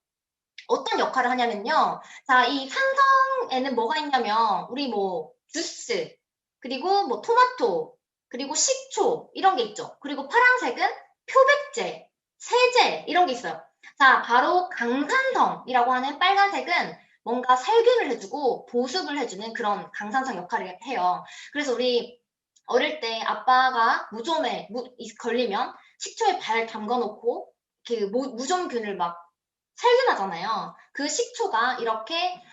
[SPEAKER 1] 어떤 역할을 하냐면요. 자, 이 산성에는 뭐가 있냐면 우리 뭐 주스 그리고 뭐 토마토 그리고 식초 이런 게 있죠. 그리고 파란색은 표백제, 세제 이런 게 있어요. 자, 바로 강산성이라고 하는 빨간색은 뭔가 살균을 해주고 보습을 해주는 그런 강산성 역할을 해요. 그래서 우리 어릴 때 아빠가 무좀에 걸리면 식초에 발 담가놓고 그 무좀균을 막 살균하잖아요. 그 식초가 이렇게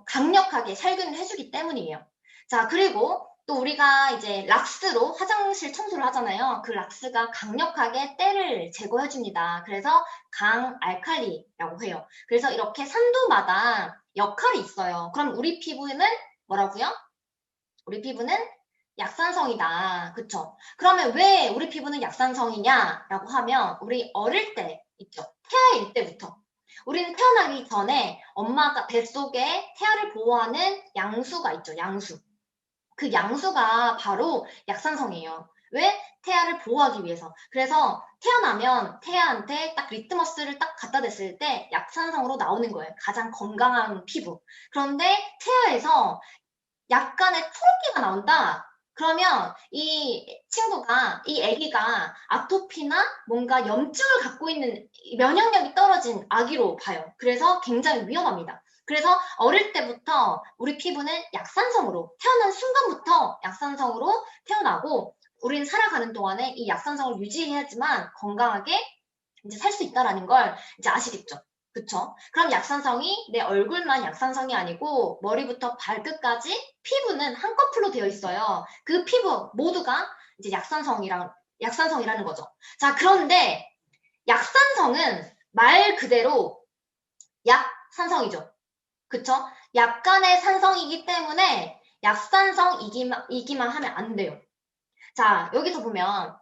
[SPEAKER 1] 강력하게 살균을 해주기 때문이에요. 자, 그리고 또 우리가 이제 락스로 화장실 청소를 하잖아요. 그 락스가 강력하게 때를 제거해줍니다. 그래서 강알칼리라고 해요. 그래서 이렇게 산도마다 역할이 있어요. 그럼 우리 피부에는 뭐라고요? 우리 피부는 약산성이다. 그쵸? 그러면 왜 우리 피부는 약산성이냐라고 하면 우리 어릴 때 있죠. 태아일 때부터. 우리는 태어나기 전에 엄마가 뱃속에 태아를 보호하는 양수가 있죠. 양수. 그 양수가 바로 약산성이에요. 왜? 태아를 보호하기 위해서. 그래서 태어나면 태아한테 딱 리트머스를 딱 갖다 댔을 때 약산성으로 나오는 거예요. 가장 건강한 피부. 그런데 태아에서 약간의 초록기가 나온다. 그러면 이 친구가, 이 아기가 아토피나 뭔가 염증을 갖고 있는 면역력이 떨어진 아기로 봐요. 그래서 굉장히 위험합니다. 그래서 어릴 때부터 우리 피부는 약산성으로, 태어난 순간부터 약산성으로 태어나고, 우리는 살아가는 동안에 이 약산성을 유지해야지만 건강하게 이제 살 수 있다라는 걸 이제 아시겠죠? 그쵸? 그럼 약산성이 내 얼굴만 약산성이 아니고 머리부터 발끝까지 피부는 한꺼풀로 되어 있어요. 그 피부 모두가 이제 약산성이라는 거죠. 자, 그런데 약산성은 말 그대로 약산성이죠. 그쵸? 약간의 산성이기 때문에 약산성이기만 하면 안 돼요. 자, 여기서 보면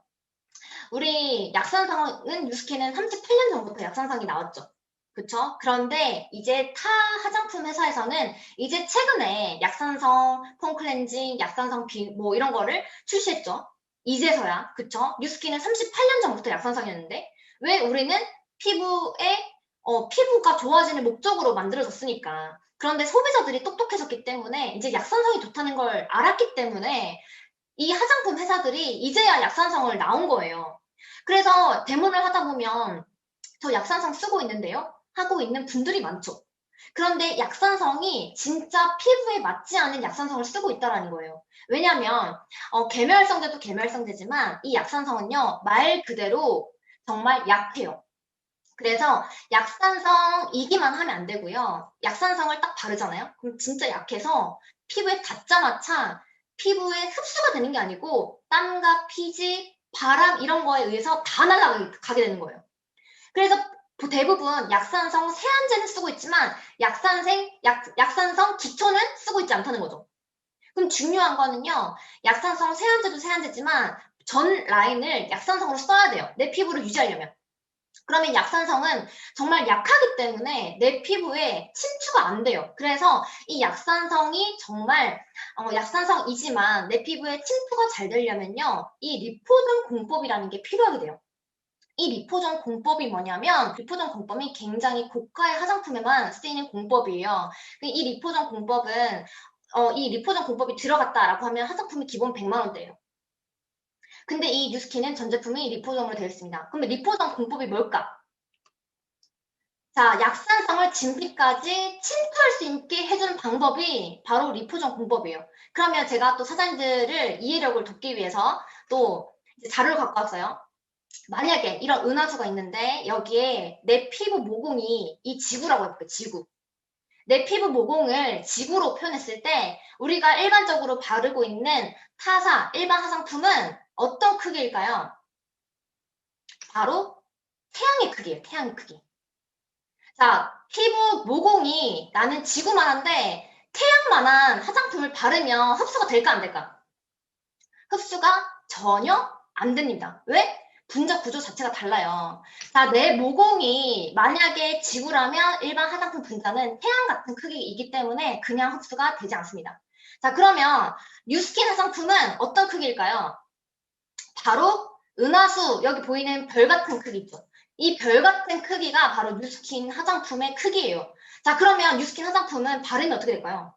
[SPEAKER 1] 우리 약산성은 뉴스킨은 38년 전부터 약산성이 나왔죠. 그쵸? 그런데 이제 타 화장품 회사에서는 이제 최근에 약산성 폼클렌징, 약산성 뭐 이런 거를 출시했죠. 이제서야. 그쵸? 뉴스킨은 38년 전부터 약산성이었는데 왜 우리는 피부에 피부가 좋아지는 목적으로 만들어졌으니까. 그런데 소비자들이 똑똑해졌기 때문에 이제 약산성이 좋다는 걸 알았기 때문에 이 화장품 회사들이 이제야 약산성을 나온 거예요. 그래서 대문을 하다 보면 저 약산성 쓰고 있는데요? 하고 있는 분들이 많죠. 그런데 약산성이 진짜 피부에 맞지 않은 약산성을 쓰고 있다는 거예요. 왜냐하면 계멸성제도 계멸성제지만 이 약산성은요, 말 그대로 정말 약해요. 그래서 약산성이기만 하면 안 되고요. 약산성을 딱 바르잖아요. 그럼 진짜 약해서 피부에 닿자마자 피부에 흡수가 되는 게 아니고 땀과 피지, 바람 이런 거에 의해서 다 날아가게 되는 거예요. 그래서 대부분 약산성 세안제는 쓰고 있지만 약산성 기초는 쓰고 있지 않다는 거죠. 그럼 중요한 거는요. 약산성 세안제도 세안제지만 전 라인을 약산성으로 써야 돼요. 내 피부를 유지하려면. 그러면 약산성은 정말 약하기 때문에 내 피부에 침투가 안 돼요. 그래서 이 약산성이 정말 약산성이지만 내 피부에 침투가 잘 되려면요. 이 리포존 공법이라는 게 필요하게 돼요. 이 리포존 공법이 뭐냐면 리포존 공법이 굉장히 고가의 화장품에만 쓰이는 공법이에요. 이 리포존 공법은 이 리포존 공법이 들어갔다라고 하면 화장품이 기본 100만 원대예요. 근데 이 뉴스킨은 전 제품이 리포존으로 되어 있습니다. 그러면 리포존 공법이 뭘까? 자, 약산성을 진피까지 침투할 수 있게 해주는 방법이 바로 리포존 공법이에요. 그러면 제가 또 사장님들을 이해력을 돕기 위해서 또 자료를 갖고 왔어요. 만약에 이런 은하수가 있는데 여기에 내 피부 모공이 이 지구라고 해볼게요. 지구. 내 피부 모공을 지구로 표현했을 때 우리가 일반적으로 바르고 있는 타사, 일반 화장품은 어떤 크기일까요? 바로 태양의 크기예요. 태양의 크기. 자, 피부 모공이 나는 지구만한데 태양만한 화장품을 바르면 흡수가 될까 안 될까? 흡수가 전혀 안 됩니다. 왜? 분자 구조 자체가 달라요. 자, 내 모공이 만약에 지구라면 일반 화장품 분자는 태양 같은 크기이기 때문에 그냥 흡수가 되지 않습니다. 자, 그러면 뉴스킨 화장품은 어떤 크기일까요? 바로 은하수, 여기 보이는 별 같은 크기 있죠. 이 별 같은 크기가 바로 뉴스킨 화장품의 크기예요. 자, 그러면 뉴스킨 화장품은 바르면 어떻게 될까요?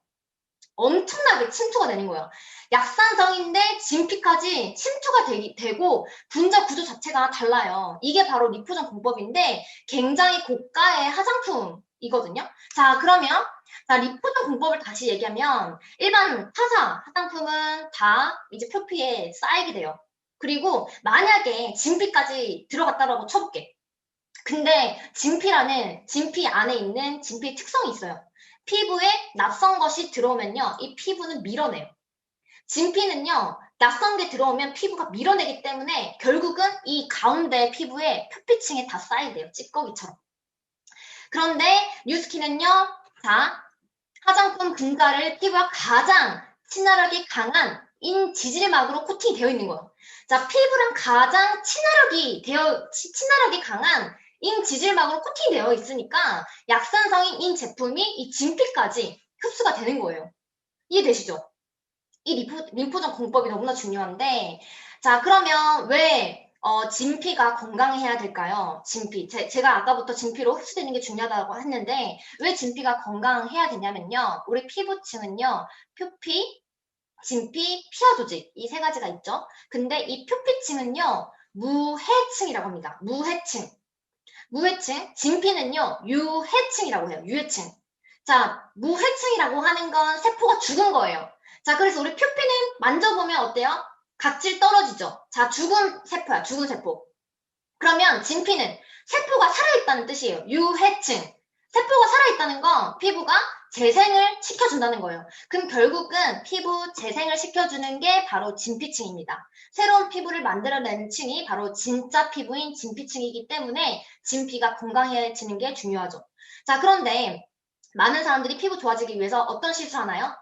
[SPEAKER 1] 엄청나게 침투가 되는 거예요. 약산성인데 진피까지 침투가 되고 분자 구조 자체가 달라요. 이게 바로 리포전 공법인데 굉장히 고가의 화장품이거든요. 자, 그러면 리포전 공법을 다시 얘기하면 일반 타사 화장품은 다 이제 표피에 쌓이게 돼요. 그리고 만약에 진피까지 들어갔다라고 쳐볼게. 근데 진피 안에 있는 진피의 특성이 있어요. 피부에 낯선 것이 들어오면요, 이 피부는 밀어내요. 진피는요, 낯선 게 들어오면 피부가 밀어내기 때문에 결국은 이 가운데 피부에 표피층에 다 쌓이대요. 찌꺼기처럼. 그런데 뉴스킨은요, 자, 화장품 분자를 피부가 가장 친화력이 강한 인지질막으로 코팅이 되어 있는 거예요. 자, 피부랑 가장 친화력이 강한 인지질막으로 코팅되어 있으니까 약산성인 인 제품이 이 진피까지 흡수가 되는 거예요. 이해되시죠? 이 림포전 공법이 너무나 중요한데, 자, 그러면 왜 진피가 건강해야 될까요? 진피. 제가 아까부터 진피로 흡수되는 게 중요하다고 했는데, 왜 진피가 건강해야 되냐면요. 우리 피부층은요, 표피, 진피, 피하 조직 이 세 가지가 있죠. 근데 이 표피층은요, 무해층이라고 합니다. 무해층. 진피는요, 유해층이라고 해요. 유해층. 자, 무해층이라고 하는 건 세포가 죽은 거예요. 자, 그래서 우리 표피는 만져보면 어때요? 각질 떨어지죠? 자, 죽은 세포야, 죽은 세포. 그러면 진피는 세포가 살아있다는 뜻이에요. 유해층. 세포가 살아있다는 건 피부가 재생을 시켜준다는 거예요. 그럼 결국은 피부 재생을 시켜주는 게 바로 진피층입니다. 새로운 피부를 만들어내는 층이 바로 진짜 피부인 진피층이기 때문에 진피가 건강해지는 게 중요하죠. 자, 그런데 많은 사람들이 피부 좋아지기 위해서 어떤 시술 하나요?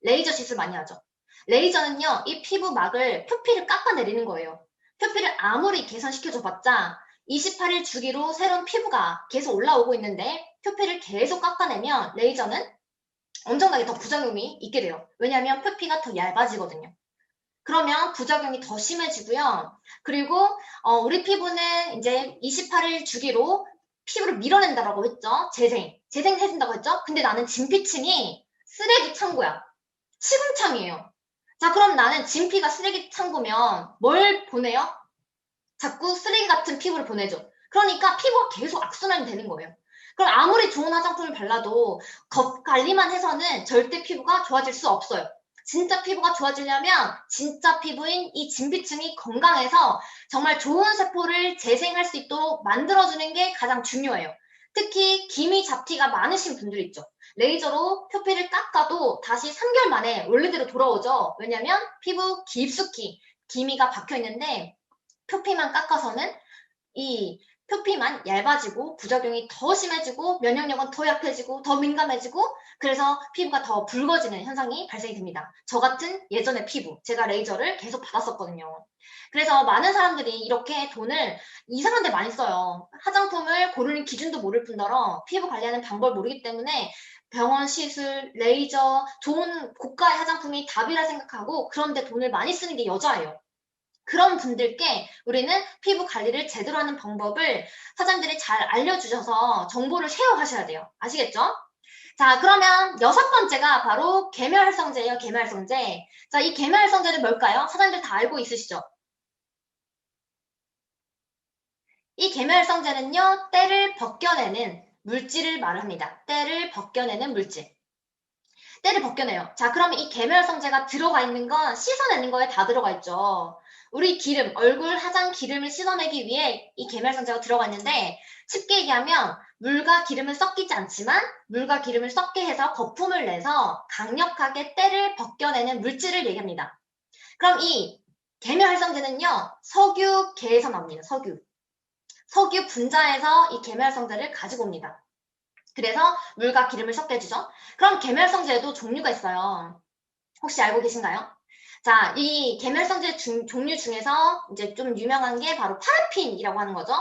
[SPEAKER 1] 레이저 시술 많이 하죠. 레이저는요, 이 피부막을, 표피를 깎아내리는 거예요. 표피를 아무리 개선시켜줘봤자 28일 주기로 새로운 피부가 계속 올라오고 있는데 표피를 계속 깎아내면 레이저는 엄청나게 더 부작용이 있게 돼요. 왜냐하면 표피가 더 얇아지거든요. 그러면 부작용이 더 심해지고요. 그리고 우리 피부는 이제 28일 주기로 피부를 밀어낸다라고 했죠. 재생해준다고 했죠. 근데 나는 진피층이 쓰레기 창고야. 시궁창이에요. 자, 그럼 나는 진피가 쓰레기 창고면 뭘 보내요? 자꾸 쓰레기 같은 피부를 보내죠. 그러니까 피부가 계속 악순환이 되는 거예요. 그럼 아무리 좋은 화장품을 발라도 겉 관리만 해서는 절대 피부가 좋아질 수 없어요. 진짜 피부가 좋아지려면 진짜 피부인 이 진피층이 건강해서 정말 좋은 세포를 재생할 수 있도록 만들어주는 게 가장 중요해요. 특히 기미 잡티가 많으신 분들 있죠. 레이저로 표피를 깎아도 다시 3개월 만에 원래대로 돌아오죠. 왜냐면 피부 깊숙이 기미가 박혀 있는데 표피만 깎아서는 이 표피만 얇아지고 부작용이 더 심해지고 면역력은 더 약해지고 더 민감해지고 그래서 피부가 더 붉어지는 현상이 발생이 됩니다. 저 같은 예전의 피부, 제가 레이저를 계속 받았었거든요. 그래서 많은 사람들이 이렇게 돈을 이상한 데 많이 써요. 화장품을 고르는 기준도 모를 뿐더러 피부 관리하는 방법을 모르기 때문에 병원 시술, 레이저, 좋은 고가의 화장품이 답이라 생각하고 그런데 돈을 많이 쓰는 게 여자예요. 그런 분들께 우리는 피부 관리를 제대로 하는 방법을 사장님들이 잘 알려주셔서 정보를 쉐어하셔야 돼요. 아시겠죠? 자, 그러면 6번째가 바로 계멸활성제예요. 계멸활성제. 자, 이 계멸활성제는 뭘까요? 사장님들 다 알고 있으시죠? 이 계멸활성제는요, 때를 벗겨내는 물질을 말합니다. 때를 벗겨내는 물질. 때를 벗겨내요. 자, 그러면 이 계멸활성제가 들어가 있는 건 씻어내는 거에 다 들어가 있죠. 우리 기름, 얼굴 화장 기름을 씻어내기 위해 이 계멸활성제가 들어가 있는데 쉽게 얘기하면 물과 기름은 섞이지 않지만 물과 기름을 섞게 해서 거품을 내서 강력하게 때를 벗겨내는 물질을 얘기합니다. 그럼 이 계멸활성제는요, 석유계에서 나옵니다. 석유 분자에서 이 계멸활성제를 가지고 옵니다. 그래서 물과 기름을 섞게 해주죠. 그럼 계멸성제에도 종류가 있어요. 혹시 알고 계신가요? 자, 이 계멸성제 종류 중에서 이제 좀 유명한 게 바로 파라핀이라고 하는 거죠.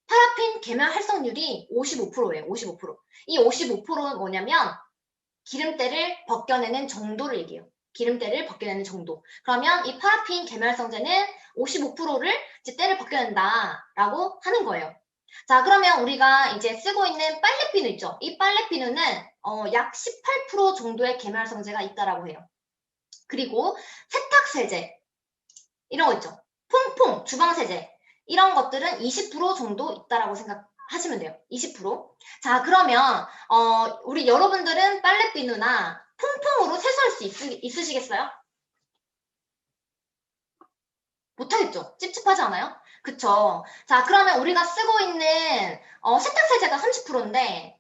[SPEAKER 1] 파라핀 계멸 활성률이 55%예요. 55%. 이 55%는 뭐냐면 기름때를 벗겨내는 정도를 얘기해요. 기름때를 벗겨내는 정도. 그러면 이 파라핀 계멸성제는 55%를 이제 때를 벗겨낸다라고 하는 거예요. 자, 그러면 우리가 이제 쓰고 있는 빨래비누 있죠? 이 빨래비누는 약 18% 정도의 계멸성제가 있다라고 해요. 그리고 세탁세제 이런 거 있죠? 퐁퐁 주방세제 이런 것들은 20% 정도 있다라고 생각하시면 돼요. 20%. 자, 그러면 우리 여러분들은 빨래비누나 퐁퐁으로 세수할 수 있으시겠어요? 못하겠죠? 찝찝하지 않아요? 그쵸? 자, 그러면 우리가 쓰고 있는 세탁세제가 30%인데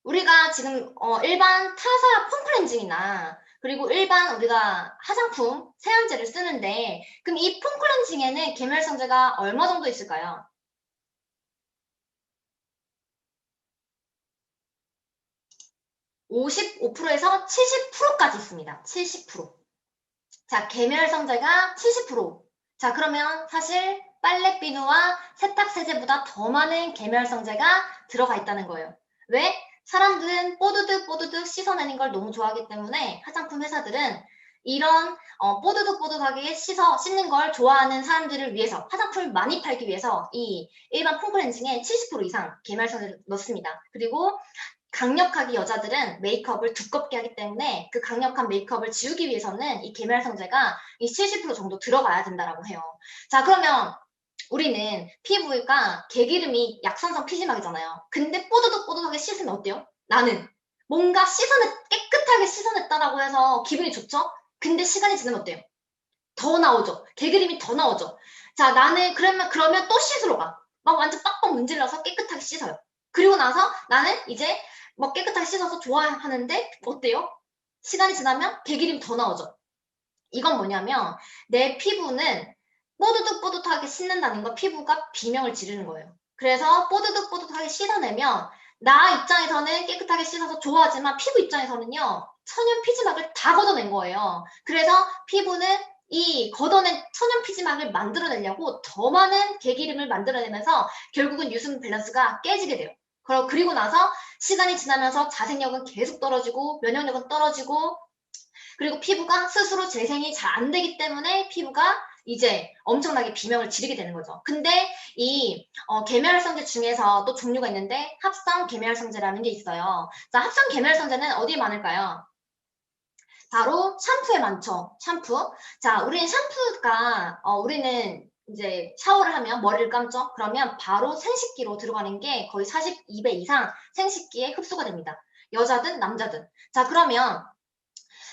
[SPEAKER 1] 우리가 지금 일반 타사 폼클렌징이나 그리고 일반 우리가 화장품 세안제를 쓰는데 그럼 이 폼클렌징에는 계멸성제가 얼마 정도 있을까요? 55%에서 70%까지 있습니다. 70%. 자, 계멸성제가 70%. 자, 그러면 사실 빨래비누와 세탁세제보다 더 많은 계멸성제가 들어가 있다는 거예요. 왜? 사람들은 뽀드득 씻어내는 걸 너무 좋아하기 때문에 화장품 회사들은 이런 뽀드득하게 씻는 걸 좋아하는 사람들을 위해서 화장품을 많이 팔기 위해서 이 일반 폼클렌징에 70% 이상 계멸성제를 넣습니다. 그리고 강력하게 여자들은 메이크업을 두껍게 하기 때문에 그 강력한 메이크업을 지우기 위해서는 이 계멸성제가 이 70% 정도 들어가야 된다라고 해요. 자, 그러면 우리는 피부가 개기름이 약산성 피지막이잖아요. 근데 뽀드득하게 씻으면 어때요? 나는 뭔가 깨끗하게 씻어냈다라고 해서 기분이 좋죠? 근데 시간이 지나면 어때요? 더 나오죠. 개기름이 더 나오죠. 자, 나는 그러면 또 씻으러 가. 막 완전 빡빡 문질러서 깨끗하게 씻어요. 그리고 나서 나는 이제 뭐 깨끗하게 씻어서 좋아하는데 어때요? 시간이 지나면 개기름이 더 나오죠. 이건 뭐냐면 내 피부는 뽀드득하게 씻는다는 건 피부가 비명을 지르는 거예요. 그래서 뽀드득하게 씻어내면 나 입장에서는 깨끗하게 씻어서 좋아하지만 피부 입장에서는요. 천연 피지막을 다 걷어낸 거예요. 그래서 피부는 이 걷어낸 천연 피지막을 만들어내려고 더 많은 개기름을 만들어내면서 결국은 유승 밸런스가 깨지게 돼요. 그리고 나서 시간이 지나면서 자생력은 계속 떨어지고 면역력은 떨어지고 그리고 피부가 스스로 재생이 잘 안 되기 때문에 피부가 이제 엄청나게 비명을 지르게 되는 거죠. 근데 이 계멸성제 중에서 또 종류가 있는데 합성 계멸성제라는 게 있어요. 자, 합성 계멸성제는 어디에 많을까요? 바로 샴푸에 많죠. 샴푸. 자, 우리는 샴푸가 우리는 이제 샤워를 하면 머리를 감죠. 그러면 바로 생식기로 들어가는 게 거의 42배 이상 생식기에 흡수가 됩니다. 여자든 남자든. 자, 그러면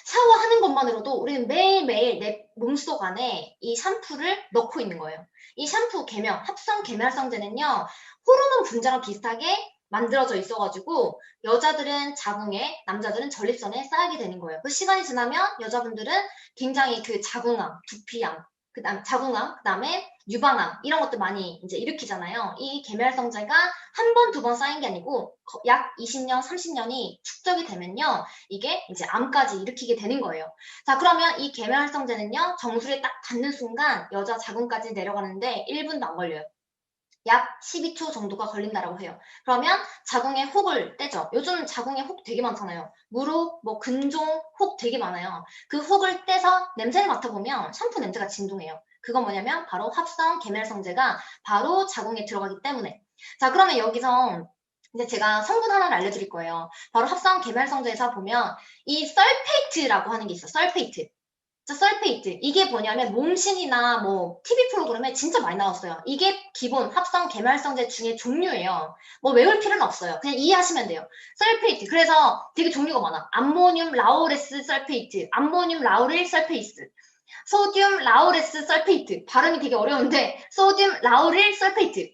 [SPEAKER 1] 샤워하는 것만으로도 우리는 매일매일 내 몸속 안에 이 샴푸를 넣고 있는 거예요. 이 샴푸 계멸, 합성 계멸성제는요, 호르몬 분자랑 비슷하게 만들어져 있어가지고 여자들은 자궁에, 남자들은 전립선에 쌓이게 되는 거예요. 그 시간이 지나면 여자분들은 굉장히 그 자궁암, 두피암, 그다음 자궁암, 그다음에 유방암 이런 것들 많이 이제 일으키잖아요. 이 계멸성제가 한 번, 두 번 쌓인 게 아니고 약 20년, 30년이 축적이 되면요. 이게 이제 암까지 일으키게 되는 거예요. 자, 그러면 이 계멸성제는요. 정수리에 딱 닿는 순간 여자 자궁까지 내려가는데 1분도 안 걸려요. 약 12초 정도가 걸린다라고 해요. 그러면 자궁에 혹을 떼죠. 요즘 자궁에 혹 되게 많잖아요. 무릎, 뭐 근종, 혹 되게 많아요. 그 혹을 떼서 냄새를 맡아보면 샴푸 냄새가 진동해요. 그건 뭐냐면 바로 합성 계멸성제가 바로 자궁에 들어가기 때문에. 자, 그러면 여기서 이제 제가 성분 하나를 알려드릴 거예요. 바로 합성 계멸성제에서 보면 이 설페이트라고 하는 게 있어요. 설페이트. 자, 설페이트. 이게 뭐냐면 몸신이나 뭐 TV 프로그램에 진짜 많이 나왔어요. 이게 기본 합성 계말성제 중에 종류예요. 뭐 외울 필요는 없어요. 그냥 이해하시면 돼요. 설페이트. 그래서 되게 종류가 많아. 암모늄 라우레스 설페이트, 암모늄 라우릴 설페이스, 소듐 라우레스 설페이트. 발음이 되게 어려운데 소듐 라우릴 설페이트.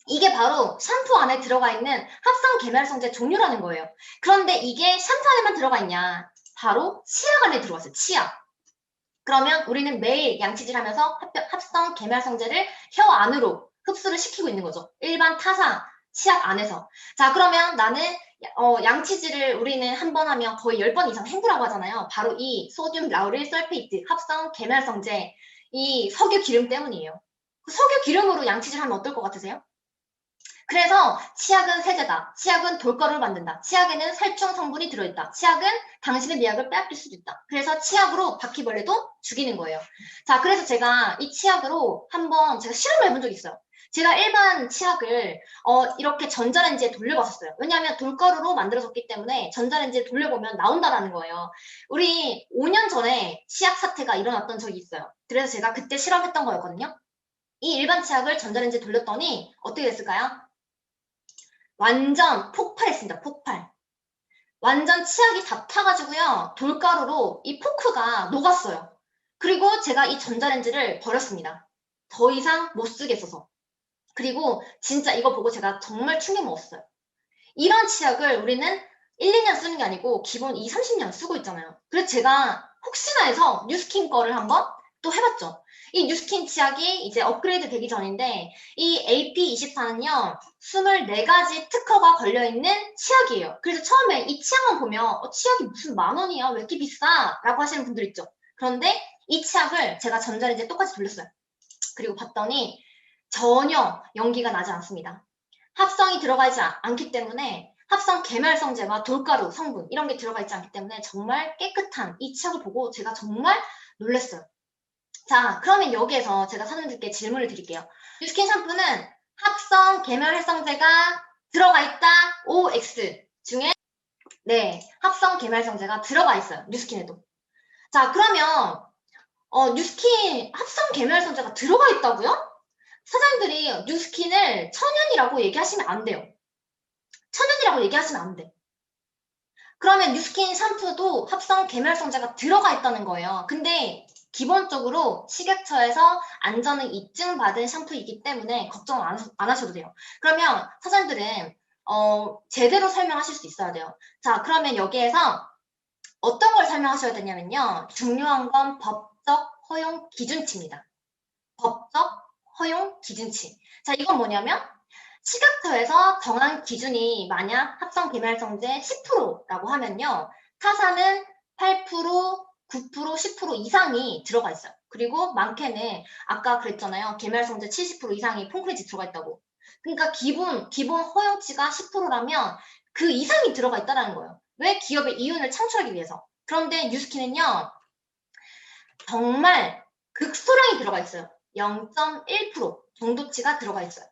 [SPEAKER 1] 이게 바로 샴푸 안에 들어가 있는 합성 계말성제 종류라는 거예요. 그런데 이게 샴푸 안에만 들어가 있냐? 바로 치약 안에 들어갔어요. 치약. 그러면 우리는 매일 양치질하면서 합성 계멸성제를 혀 안으로 흡수를 시키고 있는 거죠. 일반 타사 치약 안에서. 자, 그러면 나는 양치질을 우리는 한 번 하면 거의 10번 이상 헹구라고 하잖아요. 바로 이 소듐 라우릴 설페이트 합성 계멸성제 이 석유 기름 때문이에요. 그 석유 기름으로 양치질 하면 어떨 것 같으세요? 그래서 치약은 세제다. 치약은 돌가루를 만든다. 치약에는 살충 성분이 들어있다. 치약은 당신의 미약을 빼앗길 수도 있다. 그래서 치약으로 바퀴벌레도 죽이는 거예요. 자, 그래서 제가 이 치약으로 한번 제가 실험을 해본 적이 있어요. 제가 일반 치약을 이렇게 전자레인지에 돌려봤었어요. 왜냐하면 돌가루로 만들어졌기 때문에 전자레인지에 돌려보면 나온다라는 거예요. 우리 5년 전에 치약 사태가 일어났던 적이 있어요. 그래서 제가 그때 실험했던 거였거든요. 이 일반 치약을 전자레인지에 돌렸더니 어떻게 됐을까요? 완전 폭발했습니다. 폭발. 완전 치약이 다 타가지고요. 돌가루로 이 포크가 녹았어요. 그리고 제가 이 전자레인지를 버렸습니다. 더 이상 못 쓰겠어서. 그리고 진짜 이거 보고 제가 정말 충격 먹었어요. 이런 치약을 우리는 1, 2년 쓰는 게 아니고 기본 2, 30년 쓰고 있잖아요. 그래서 제가 혹시나 해서 뉴스킨 거를 한번 또 해봤죠. 이 뉴스킨 치약이 이제 업그레이드 되기 전인데 이 AP24는요. 24가지 특허가 걸려있는 치약이에요. 그래서 처음에 이 치약만 보면 치약이 무슨 10,000원이야? 왜 이렇게 비싸? 라고 하시는 분들 있죠. 그런데 이 치약을 제가 전자레인지에 똑같이 돌렸어요. 그리고 봤더니 전혀 연기가 나지 않습니다. 합성이 들어가 있지 않기 때문에 합성 계멸성제와 돌가루 성분 이런 게 들어가 있지 않기 때문에 정말 깨끗한 이 치약을 보고 제가 정말 놀랐어요. 자, 그러면 여기에서 제가 사장님들께 질문을 드릴게요. 뉴스킨 샴푸는 합성 계멸활성제가 들어가 있다, OX 중에 네, 합성 계멸성제가 들어가 있어요. 뉴스킨에도. 자, 그러면 뉴스킨 합성 계멸성제가 들어가 있다고요? 사장님들이 뉴스킨을 천연이라고 얘기하시면 안 돼요. 천연이라고 얘기하시면 안 돼. 그러면 뉴스킨 샴푸도 합성 계멸성제가 들어가 있다는 거예요. 근데 기본적으로 식약처에서 안전을 입증받은 샴푸이기 때문에 걱정 안 하셔도 돼요. 그러면 사장님들은 제대로 설명하실 수 있어야 돼요. 자, 그러면 여기에서 어떤 걸 설명하셔야 되냐면요. 중요한 건 법적 허용 기준치입니다. 법적 허용 기준치. 자, 이건 뭐냐면 식약처에서 정한 기준이 만약 합성 계멸성제 10%라고 하면요. 타사는 8%, 9%, 10% 이상이 들어가 있어요. 그리고 많게는 아까 그랬잖아요. 계멸성제 70% 이상이 콘크리트 들어가 있다고. 그러니까 기본 허용치가 10%라면 그 이상이 들어가 있다는 거예요. 왜? 기업의 이윤을 창출하기 위해서. 그런데 뉴스킨은요. 정말 극소량이 들어가 있어요. 0.1% 정도치가 들어가 있어요.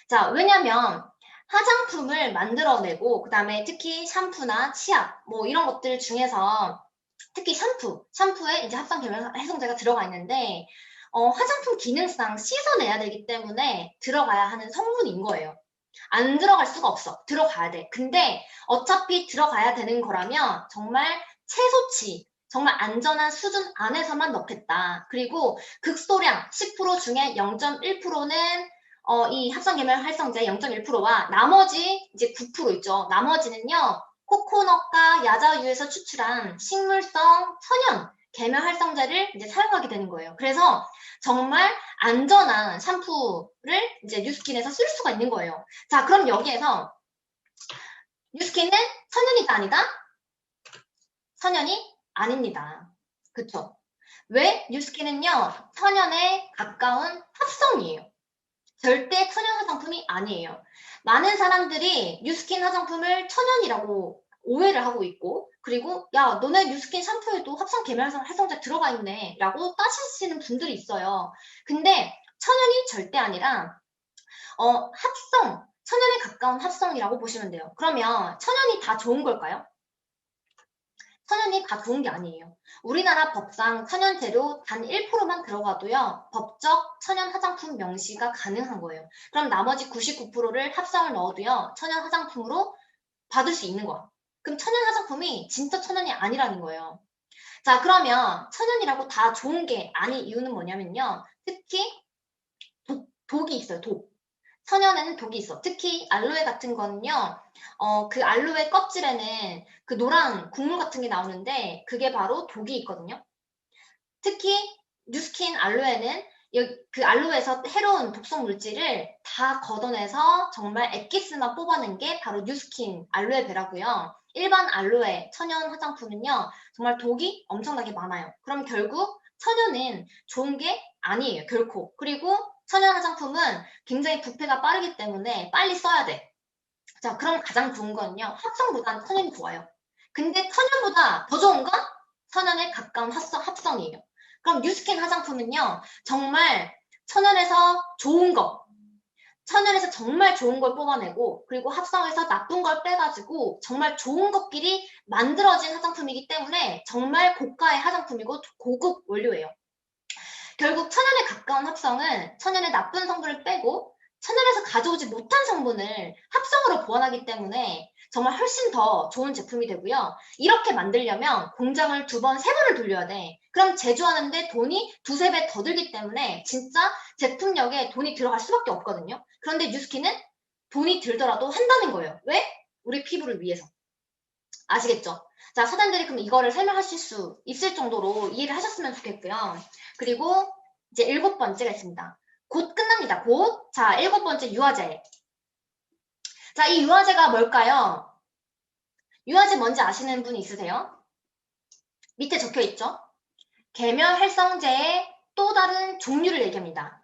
[SPEAKER 1] 자, 왜냐면 화장품을 만들어내고 그다음에 특히 샴푸나 치약 뭐 이런 것들 중에서 특히 샴푸에 이제 합성 계면 해성제가 들어가 있는데 화장품 기능상 씻어내야 되기 때문에 들어가야 하는 성분인 거예요. 안 들어갈 수가 없어. 들어가야 돼. 근데 어차피 들어가야 되는 거라면 정말 최소치, 정말 안전한 수준 안에서만 넣겠다. 그리고 극소량 10% 중에 0.1%는 이 합성계면 활성제 0.1%와 나머지 이제 9% 있죠. 나머지는요. 코코넛과 야자유에서 추출한 식물성 천연 계면 활성제를 이제 사용하게 되는 거예요. 그래서 정말 안전한 샴푸를 이제 뉴스킨에서 쓸 수가 있는 거예요. 자, 그럼 여기에서 뉴스킨은 천연이다 아니다? 천연이 아닙니다. 그쵸? 왜? 뉴스킨은요, 천연에 가까운 합성이에요. 절대 천연 화장품이 아니에요. 많은 사람들이 뉴스킨 화장품을 천연이라고 오해를 하고 있고, 그리고 야, 너네 뉴스킨 샴푸에도 합성 계면성 활성제 들어가 있네 라고 따지시는 분들이 있어요. 근데 천연이 절대 아니라 천연에 가까운 합성이라고 보시면 돼요. 그러면 천연이 다 좋은 걸까요? 천연이 다 좋은 게 아니에요. 우리나라 법상 천연 재료 단 1%만 들어가도요, 법적 천연 화장품 명시가 가능한 거예요. 그럼 나머지 99%를 합성을 넣어도요, 천연 화장품으로 받을 수 있는 거야. 그럼 천연 화장품이 진짜 천연이 아니라는 거예요. 자, 그러면 천연이라고 다 좋은 게 아닌 이유는 뭐냐면요. 특히 독이 있어요, 독. 천연에는 독이 있어. 특히 알로에 같은 거는요, 그 알로에 껍질에는 그 노란 국물 같은 게 나오는데 그게 바로 독이 있거든요. 특히 뉴스킨 알로에는 그 알로에에서 해로운 독성 물질을 다 걷어내서 정말 액기스만 뽑아낸 게 바로 뉴스킨 알로에 베라고요. 일반 알로에 천연 화장품은요, 정말 독이 엄청나게 많아요. 그럼 결국 천연은 좋은 게 아니에요, 결코. 그리고 천연 화장품은 굉장히 부패가 빠르기 때문에 빨리 써야 돼. 자, 그럼 가장 좋은 거는요, 합성보다는 천연이 좋아요. 근데 천연보다 더 좋은 건 천연에 가까운 합성이에요. 그럼 뉴스킨 화장품은요, 정말 천연에서 좋은 거, 천연에서 정말 좋은 걸 뽑아내고, 그리고 합성해서 나쁜 걸 빼가지고, 정말 좋은 것끼리 만들어진 화장품이기 때문에 정말 고가의 화장품이고 고급 원료예요. 결국 천연에 가까운 합성은 천연의 나쁜 성분을 빼고 천연에서 가져오지 못한 성분을 합성으로 보완하기 때문에 정말 훨씬 더 좋은 제품이 되고요. 이렇게 만들려면 공장을 2번, 3번을 돌려야 돼. 그럼 제조하는데 돈이 2, 3배 더 들기 때문에 진짜 제품력에 돈이 들어갈 수밖에 없거든요. 그런데 뉴스킨은 돈이 들더라도 한다는 거예요. 왜? 우리 피부를 위해서. 아시겠죠? 자, 사장님들이 그럼 이거를 설명하실 수 있을 정도로 이해를 하셨으면 좋겠고요. 그리고 이제 7번째가 있습니다. 곧 끝납니다. 곧. 자, 7번째 유화제. 자, 이 유화제가 뭘까요? 유화제 뭔지 아시는 분 있으세요? 밑에 적혀 있죠? 계면활성제의 또 다른 종류를 얘기합니다.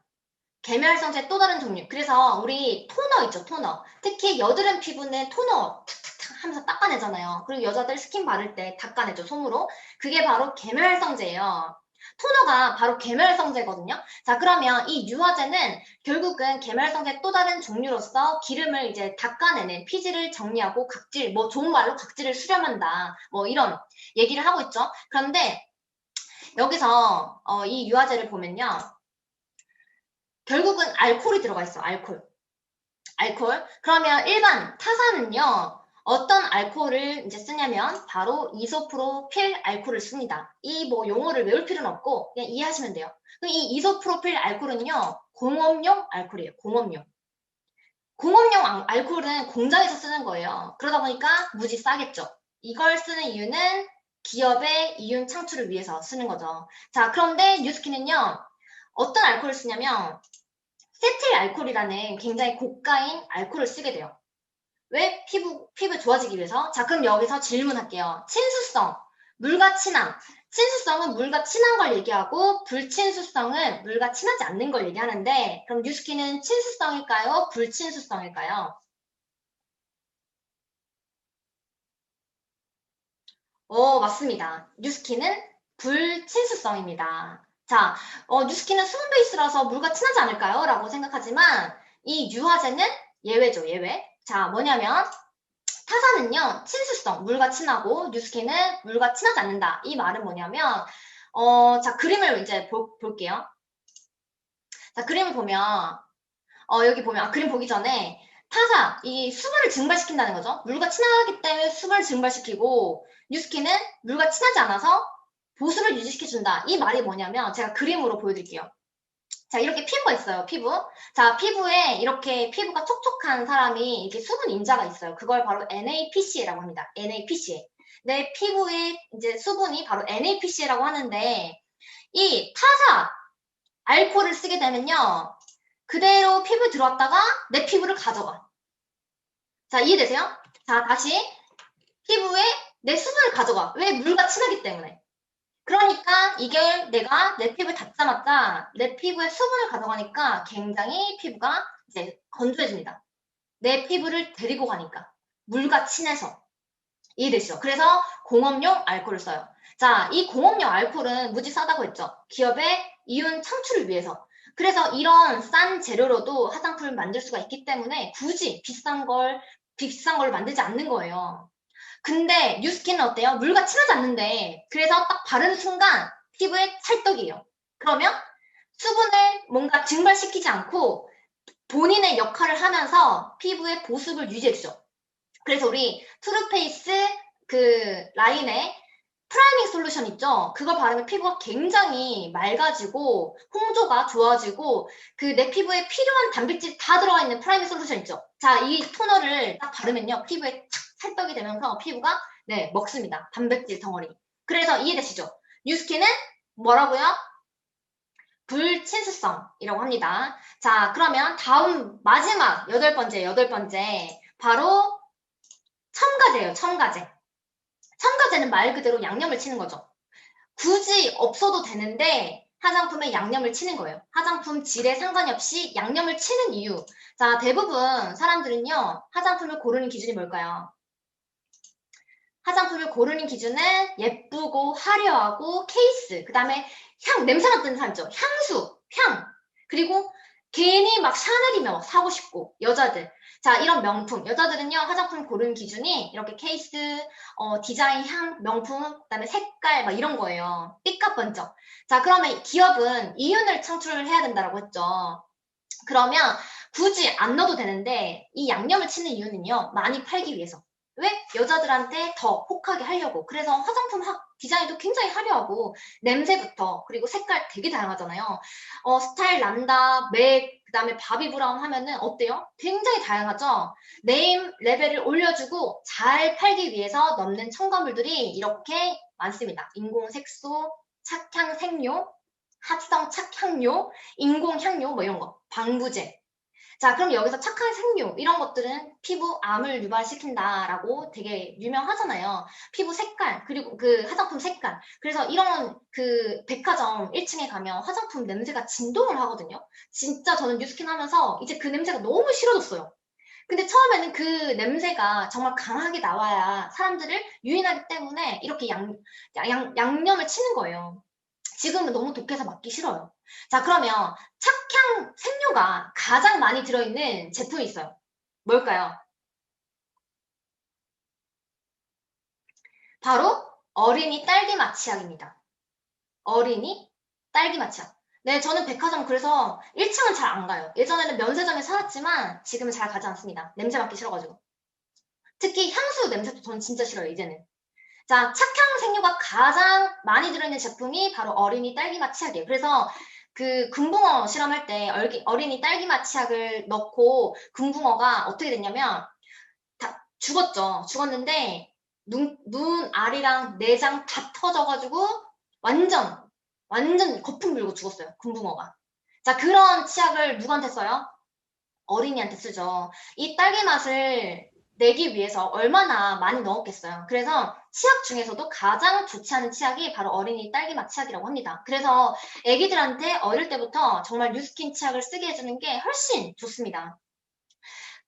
[SPEAKER 1] 계면활성제의 또 다른 종류. 그래서 우리 토너 있죠, 토너. 특히 여드름 피부는 토너 탁탁탁 하면서 닦아내잖아요. 그리고 여자들 스킨 바를 때 닦아내죠, 솜으로. 그게 바로 계면활성제예요. 토너가 바로 계면활성제거든요. 자, 그러면 이 유화제는 결국은 계면활성제의 또 다른 종류로서 기름을 이제 닦아내는 피지를 정리하고 각질, 뭐 좋은 말로 각질을 수렴한다. 뭐 이런 얘기를 하고 있죠. 그런데 여기서 이 유화제를 보면요. 결국은 알코올이 들어가 있어, 알코올. 그러면 일반 타사는요, 어떤 알코올을 이제 쓰냐면, 바로 이소프로필 알코올을 씁니다. 이 뭐 용어를 외울 필요는 없고, 그냥 이해하시면 돼요. 그럼 이 이소프로필 알코올은요, 공업용 알코올이에요, 공업용. 공업용 알코올은 공장에서 쓰는 거예요. 그러다 보니까 무지 싸겠죠. 이걸 쓰는 이유는 기업의 이윤 창출을 위해서 쓰는 거죠. 자, 그런데 뉴스킨은요, 어떤 알코올을 쓰냐면, 세틸 알코올이라는 굉장히 고가인 알코올을 쓰게 돼요. 왜? 피부 좋아지기 위해서. 자, 그럼 여기서 질문할게요. 친수성, 물과 친함. 친수성은 물과 친한 걸 얘기하고 불친수성은 물과 친하지 않는 걸 얘기하는데, 그럼 뉴스킨은 친수성일까요? 불친수성일까요? 맞습니다. 뉴스킨은 불친수성입니다. 자, 뉴스킨은 수분 베이스라서 물과 친하지 않을까요? 라고 생각하지만 이 유화제는 예외죠, 예외. 자, 뭐냐면 타사는요, 친수성, 물과 친하고 뉴스킨은 물과 친하지 않는다. 이 말은 뭐냐면 자, 그림을 이제 볼게요. 자, 그림을 보면 여기 보면 그림 보기 전에 타사, 이 수분을 증발시킨다는 거죠. 물과 친하기 때문에 수분을 증발시키고 뉴스킨은 물과 친하지 않아서 보습을 유지시켜준다. 이 말이 뭐냐면 제가 그림으로 보여드릴게요. 자, 이렇게 피부가 있어요, 피부. 자, 피부에 이렇게 피부가 촉촉한 사람이 이렇게 수분 인자가 있어요. 그걸 바로 NAPC라고 합니다. NAPC. 내 피부에 이제 수분이 바로 NAPC라고 하는데 이 타사 알코올을 쓰게 되면요. 그대로 피부에 들어왔다가 내 피부를 가져가. 자, 이해되세요? 자, 다시 피부에 내 수분을 가져가. 왜? 물과 친하기 때문에. 그러니까 이게 내가 내 피부에 닿자마자 내 피부에 수분을 가져가니까 굉장히 피부가 이제 건조해집니다. 내 피부를 데리고 가니까. 물과 친해서. 이해되시죠? 그래서 공업용 알코올을 써요. 자, 이 공업용 알코올은 무지 싸다고 했죠. 기업의 이윤 창출을 위해서. 그래서 이런 싼 재료로도 화장품을 만들 수가 있기 때문에 굳이 비싼 걸 만들지 않는 거예요. 근데 뉴스킨은 어때요? 물과 친하지 않는데 그래서 딱 바르는 순간 피부에 찰떡이에요. 그러면 수분을 뭔가 증발시키지 않고 본인의 역할을 하면서 피부의 보습을 유지해주죠. 그래서 우리 투르페이스 그 라인에 프라이밍 솔루션 있죠? 그걸 바르면 피부가 굉장히 맑아지고 홍조가 좋아지고 그 내 피부에 필요한 단백질 다 들어가 있는 프라이밍 솔루션 있죠? 자, 이 토너를 딱 바르면요. 피부에 착 찰떡이 되면서 피부가 네, 먹습니다. 단백질 덩어리. 그래서 이해되시죠? 뉴스킨은 뭐라고요? 불친수성이라고 합니다. 자, 그러면 다음 마지막 여덟 번째 바로 첨가제예요. 첨가제. 첨가제는 말 그대로 양념을 치는 거죠. 굳이 없어도 되는데 화장품에 양념을 치는 거예요. 화장품 질에 상관이 없이 양념을 치는 이유. 자, 대부분 사람들은요. 화장품을 고르는 기준이 뭘까요? 화장품을 고르는 기준은 예쁘고 화려하고 케이스, 그 다음에 냄새 맡는 사람 있죠. 향수, 향. 그리고 괜히 막 샤넬이면 막 사고 싶고, 여자들. 자, 이런 명품. 여자들은요, 화장품 고르는 기준이 이렇게 케이스, 디자인, 향, 명품, 그 다음에 색깔, 막 이런 거예요. 삐까번쩍. 자, 그러면 기업은 이윤을 창출을 해야 된다고 했죠. 그러면 굳이 안 넣어도 되는데, 이 양념을 치는 이유는요, 많이 팔기 위해서. 왜? 여자들한테 더 혹하게 하려고. 그래서 화장품 디자인도 굉장히 화려하고 냄새부터 그리고 색깔 되게 다양하잖아요. 스타일 란다, 맥, 그다음에 바비 브라운 하면은 어때요? 굉장히 다양하죠. 네임 레벨을 올려주고 잘 팔기 위해서 넣는 첨가물들이 이렇게 많습니다. 인공 색소, 착향 색료, 합성 착향료, 인공 향료 뭐 이런 거, 방부제. 자, 그럼 여기서 착한 생료 이런 것들은 피부 암을 유발시킨다라고 되게 유명하잖아요. 피부 색깔 그리고 그 화장품 색깔. 그래서 이런 그 백화점 1층에 가면 화장품 냄새가 진동을 하거든요. 진짜 저는 뉴스킨 하면서 이제 그 냄새가 너무 싫어졌어요. 근데 처음에는 그 냄새가 정말 강하게 나와야 사람들을 유인하기 때문에 이렇게 양념을 치는 거예요. 지금은 너무 독해서 맡기 싫어요. 자, 그러면 착향 생료가 가장 많이 들어있는 제품이 있어요. 뭘까요? 바로 어린이 딸기 마취약입니다. 어린이 딸기 마취약. 네, 저는 백화점 그래서 1층은 잘 안 가요. 예전에는 면세점에 살았지만 지금은 잘 가지 않습니다. 냄새 맡기 싫어가지고. 특히 향수 냄새도 저는 진짜 싫어요, 이제는. 자, 착향 생료가 가장 많이 들어있는 제품이 바로 어린이 딸기 마취약이에요. 그래서 그 금붕어 실험할 때 어린이 딸기 마취약을 넣고 금붕어가 어떻게 됐냐면 다 죽었죠. 죽었는데 눈 알이랑 내장 다 터져가지고 완전 거품 물고 죽었어요. 금붕어가. 자, 그런 치약을 누구한테 써요? 어린이한테 쓰죠. 이 딸기 맛을 내기 위해서 얼마나 많이 넣었겠어요. 그래서 치약 중에서도 가장 좋지 않은 치약이 바로 어린이 딸기 맛 치약이라고 합니다. 그래서 애기들한테 어릴 때부터 정말 뉴스킨 치약을 쓰게 해주는 게 훨씬 좋습니다.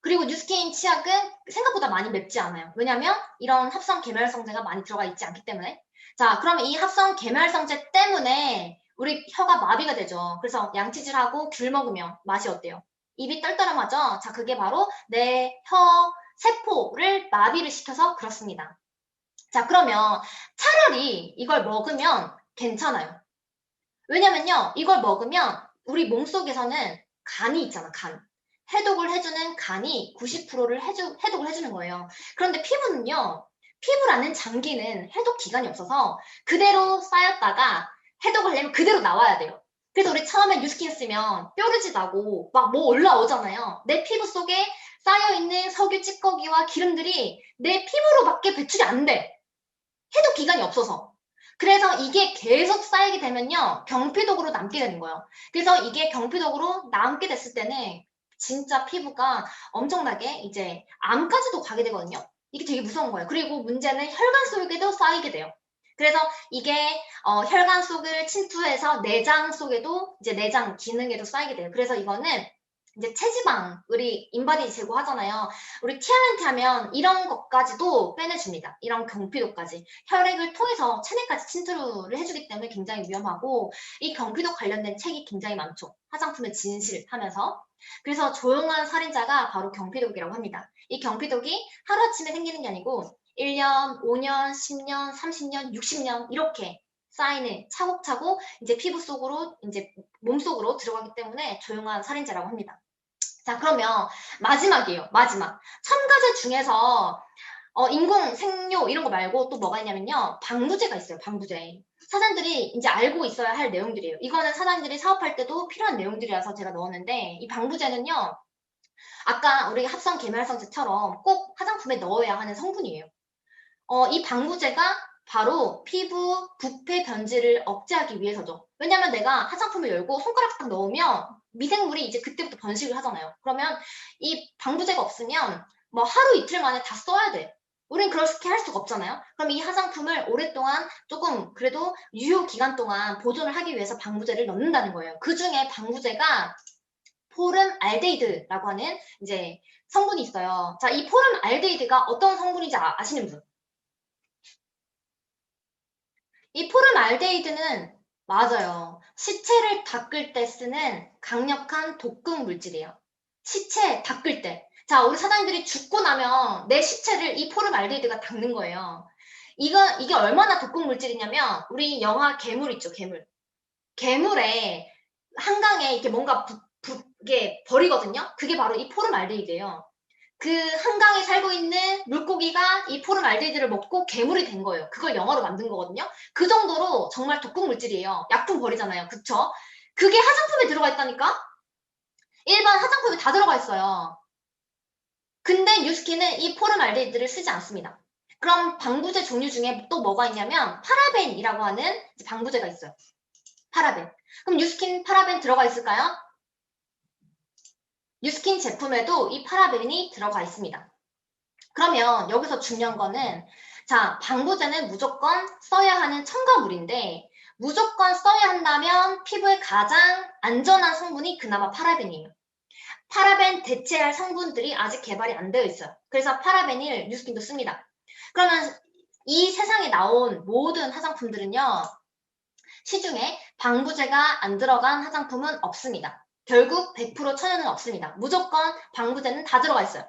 [SPEAKER 1] 그리고 뉴스킨 치약은 생각보다 많이 맵지 않아요. 왜냐면 이런 합성 계멸성제가 많이 들어가 있지 않기 때문에. 자, 그러면 이 합성 계멸성제 때문에 우리 혀가 마비가 되죠. 그래서 양치질하고 귤 먹으면 맛이 어때요? 입이 떨떠름하죠? 자, 그게 바로 내 혀 세포를 마비를 시켜서 그렇습니다. 자, 그러면 차라리 이걸 먹으면 괜찮아요. 왜냐면요, 이걸 먹으면 우리 몸속에서는 간이 있잖아, 간. 해독을 해주는 간이 90%를 해독을 해주는 거예요. 그런데 피부는요, 피부라는 장기는 해독 기간이 없어서 그대로 쌓였다가 해독을 하려면 그대로 나와야 돼요. 그래서 우리 처음에 뉴스킨 쓰면 뾰루지 나고 막 뭐 올라오잖아요. 내 피부 속에 쌓여있는 석유 찌꺼기와 기름들이 내 피부로밖에 배출이 안 돼. 해독 기간이 없어서. 그래서 이게 계속 쌓이게 되면요, 경피독으로 남게 되는 거예요. 그래서 이게 경피독으로 남게 됐을 때는 진짜 피부가 엄청나게 이제 암까지도 가게 되거든요. 이게 되게 무서운 거예요. 그리고 문제는 혈관 속에도 쌓이게 돼요. 그래서 이게 혈관 속을 침투해서 내장 속에도 이제 내장 기능에도 쌓이게 돼요. 그래서 이거는 이제 체지방, 우리 인바디 제거하잖아요. 우리 TRNT 하면 이런 것까지도 빼내줍니다. 이런 경피도까지. 혈액을 통해서 체내까지 침투를 해주기 때문에 굉장히 위험하고, 이 경피도 관련된 책이 굉장히 많죠. 화장품의 진실 하면서. 그래서 조용한 살인자가 바로 경피독이라고 합니다. 이 경피독이 하루아침에 생기는 게 아니고 1년, 5년, 10년, 30년, 60년 이렇게 쌓이는 차곡차곡 이제 피부 속으로 이제 몸속으로 들어가기 때문에 조용한 살인자라고 합니다. 자, 그러면 마지막이에요. 마지막. 첨가제 중에서 인공 생료 이런 거 말고 또 뭐가 있냐면요. 방부제가 있어요. 방부제. 사장들이 이제 알고 있어야 할 내용들이에요. 이거는 사장들이 사업할 때도 필요한 내용들이라서 제가 넣었는데, 이 방부제는요. 아까 우리 합성 계면활성제처럼 꼭 화장품에 넣어야 하는 성분이에요. 이 방부제가 바로 피부 부패 변질을 억제하기 위해서죠. 왜냐면 내가 화장품을 열고 손가락 딱 넣으면 미생물이 이제 그때부터 번식을 하잖아요. 그러면 이 방부제가 없으면 뭐 하루 이틀 만에 다 써야 돼. 우린 그렇게 할 수가 없잖아요. 그럼 이 화장품을 오랫동안 조금 그래도 유효 기간 동안 보존을 하기 위해서 방부제를 넣는다는 거예요. 그 중에 방부제가 포름 알데히드라고 하는 이제 성분이 있어요. 자, 이 포름 알데히드가 어떤 성분인지 아시는 분? 이 포름알데히드는 맞아요. 시체를 닦을 때 쓰는 강력한 독극 물질이에요. 시체 닦을 때. 자, 우리 사장님들이 죽고 나면 내 시체를 이 포름알데히드가 닦는 거예요. 이게 얼마나 독극 물질이냐면 우리 영화 괴물 있죠, 괴물. 괴물에 한강에 이렇게 뭔가 이게 버리거든요. 그게 바로 이 포름알데히드예요. 그 한강에 살고 있는 물고기가 이 포름알데히드를 먹고 괴물이 된 거예요. 그걸 영화로 만든 거거든요. 그 정도로 정말 독극 물질이에요. 약품 버리잖아요. 그쵸? 그게 화장품에 들어가 있다니까? 일반 화장품에 다 들어가 있어요. 근데 뉴스킨은 이 포름알데히드를 쓰지 않습니다. 그럼 방부제 종류 중에 또 뭐가 있냐면 파라벤이라고 하는 방부제가 있어요. 파라벤. 그럼 뉴스킨 파라벤 들어가 있을까요? 뉴스킨 제품에도 이 파라벤이 들어가 있습니다. 그러면 여기서 중요한 거는 자, 방부제는 무조건 써야 하는 첨가물인데 무조건 써야 한다면 피부에 가장 안전한 성분이 그나마 파라벤이에요. 파라벤 대체할 성분들이 아직 개발이 안 되어 있어요. 그래서 파라벤을 뉴스킨도 씁니다. 그러면 이 세상에 나온 모든 화장품들은요. 시중에 방부제가 안 들어간 화장품은 없습니다. 결국 100% 천연은 없습니다. 무조건 방부제는 다 들어가 있어요.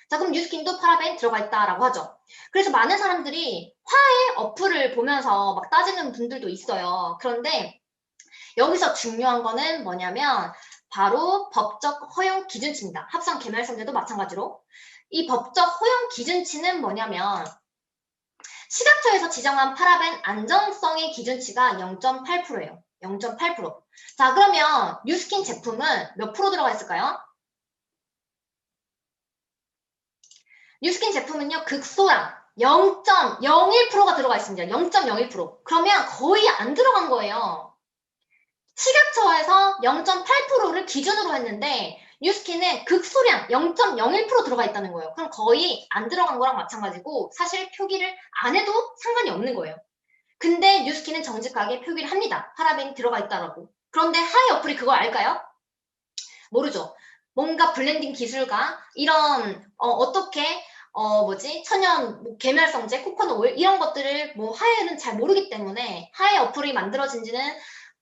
[SPEAKER 1] 자, 그럼 뉴스킨도 파라벤 들어가 있다라고 하죠. 그래서 많은 사람들이 화해 어플을 보면서 막 따지는 분들도 있어요. 그런데 여기서 중요한 거는 뭐냐면 바로 법적 허용 기준치입니다. 합성 계멸성제도 마찬가지로. 이 법적 허용 기준치는 뭐냐면 식약처에서 지정한 파라벤 안전성의 기준치가 0.8%예요. 0.8%. 자, 그러면 뉴스킨 제품은 몇 프로 들어가 있을까요? 뉴스킨 제품은요, 극소량 0.01%가 들어가 있습니다. 0.01%. 그러면 거의 안 들어간 거예요. 식약처에서 0.8%를 기준으로 했는데 뉴스킨은 극소량 0.01% 들어가 있다는 거예요. 그럼 거의 안 들어간 거랑 마찬가지고 사실 표기를 안 해도 상관이 없는 거예요. 근데 뉴스킨은 정직하게 표기를 합니다. 파라벤이 들어가 있다라고. 그런데 하이 어플이 그걸 알까요? 모르죠. 뭔가 블렌딩 기술과 이런 어떻게 천연 뭐 계멸성제, 코코넛 오일 이런 것들을 뭐 하에는 잘 모르기 때문에 하에 어플이 만들어진 지는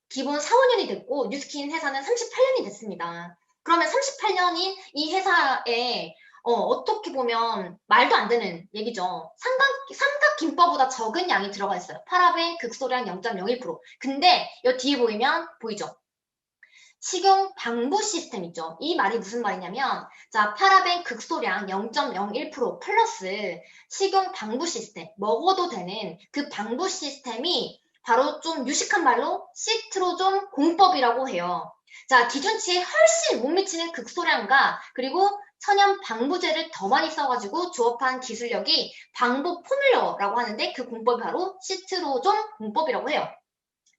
[SPEAKER 1] 기본 4, 5년이 됐고 뉴스킨 회사는 38년이 됐습니다. 그러면 38년인 이 회사에 어떻게 보면 말도 안 되는 얘기죠. 삼각김밥보다 적은 양이 들어가 있어요. 파라벤 극소량 0.01%. 근데 여 뒤에 보이면 보이죠? 식용 방부 시스템 있죠. 이 말이 무슨 말이냐면, 자, 파라벤 극소량 0.01% 플러스 식용 방부 시스템, 먹어도 되는 그 방부 시스템이 바로 좀 유식한 말로 시트로존 공법이라고 해요. 자, 기준치에 훨씬 못 미치는 극소량과 그리고 천연 방부제를 더 많이 써가지고 조합한 기술력이 방부 포뮬러라고 하는데 그 공법이 바로 시트로존 공법이라고 해요.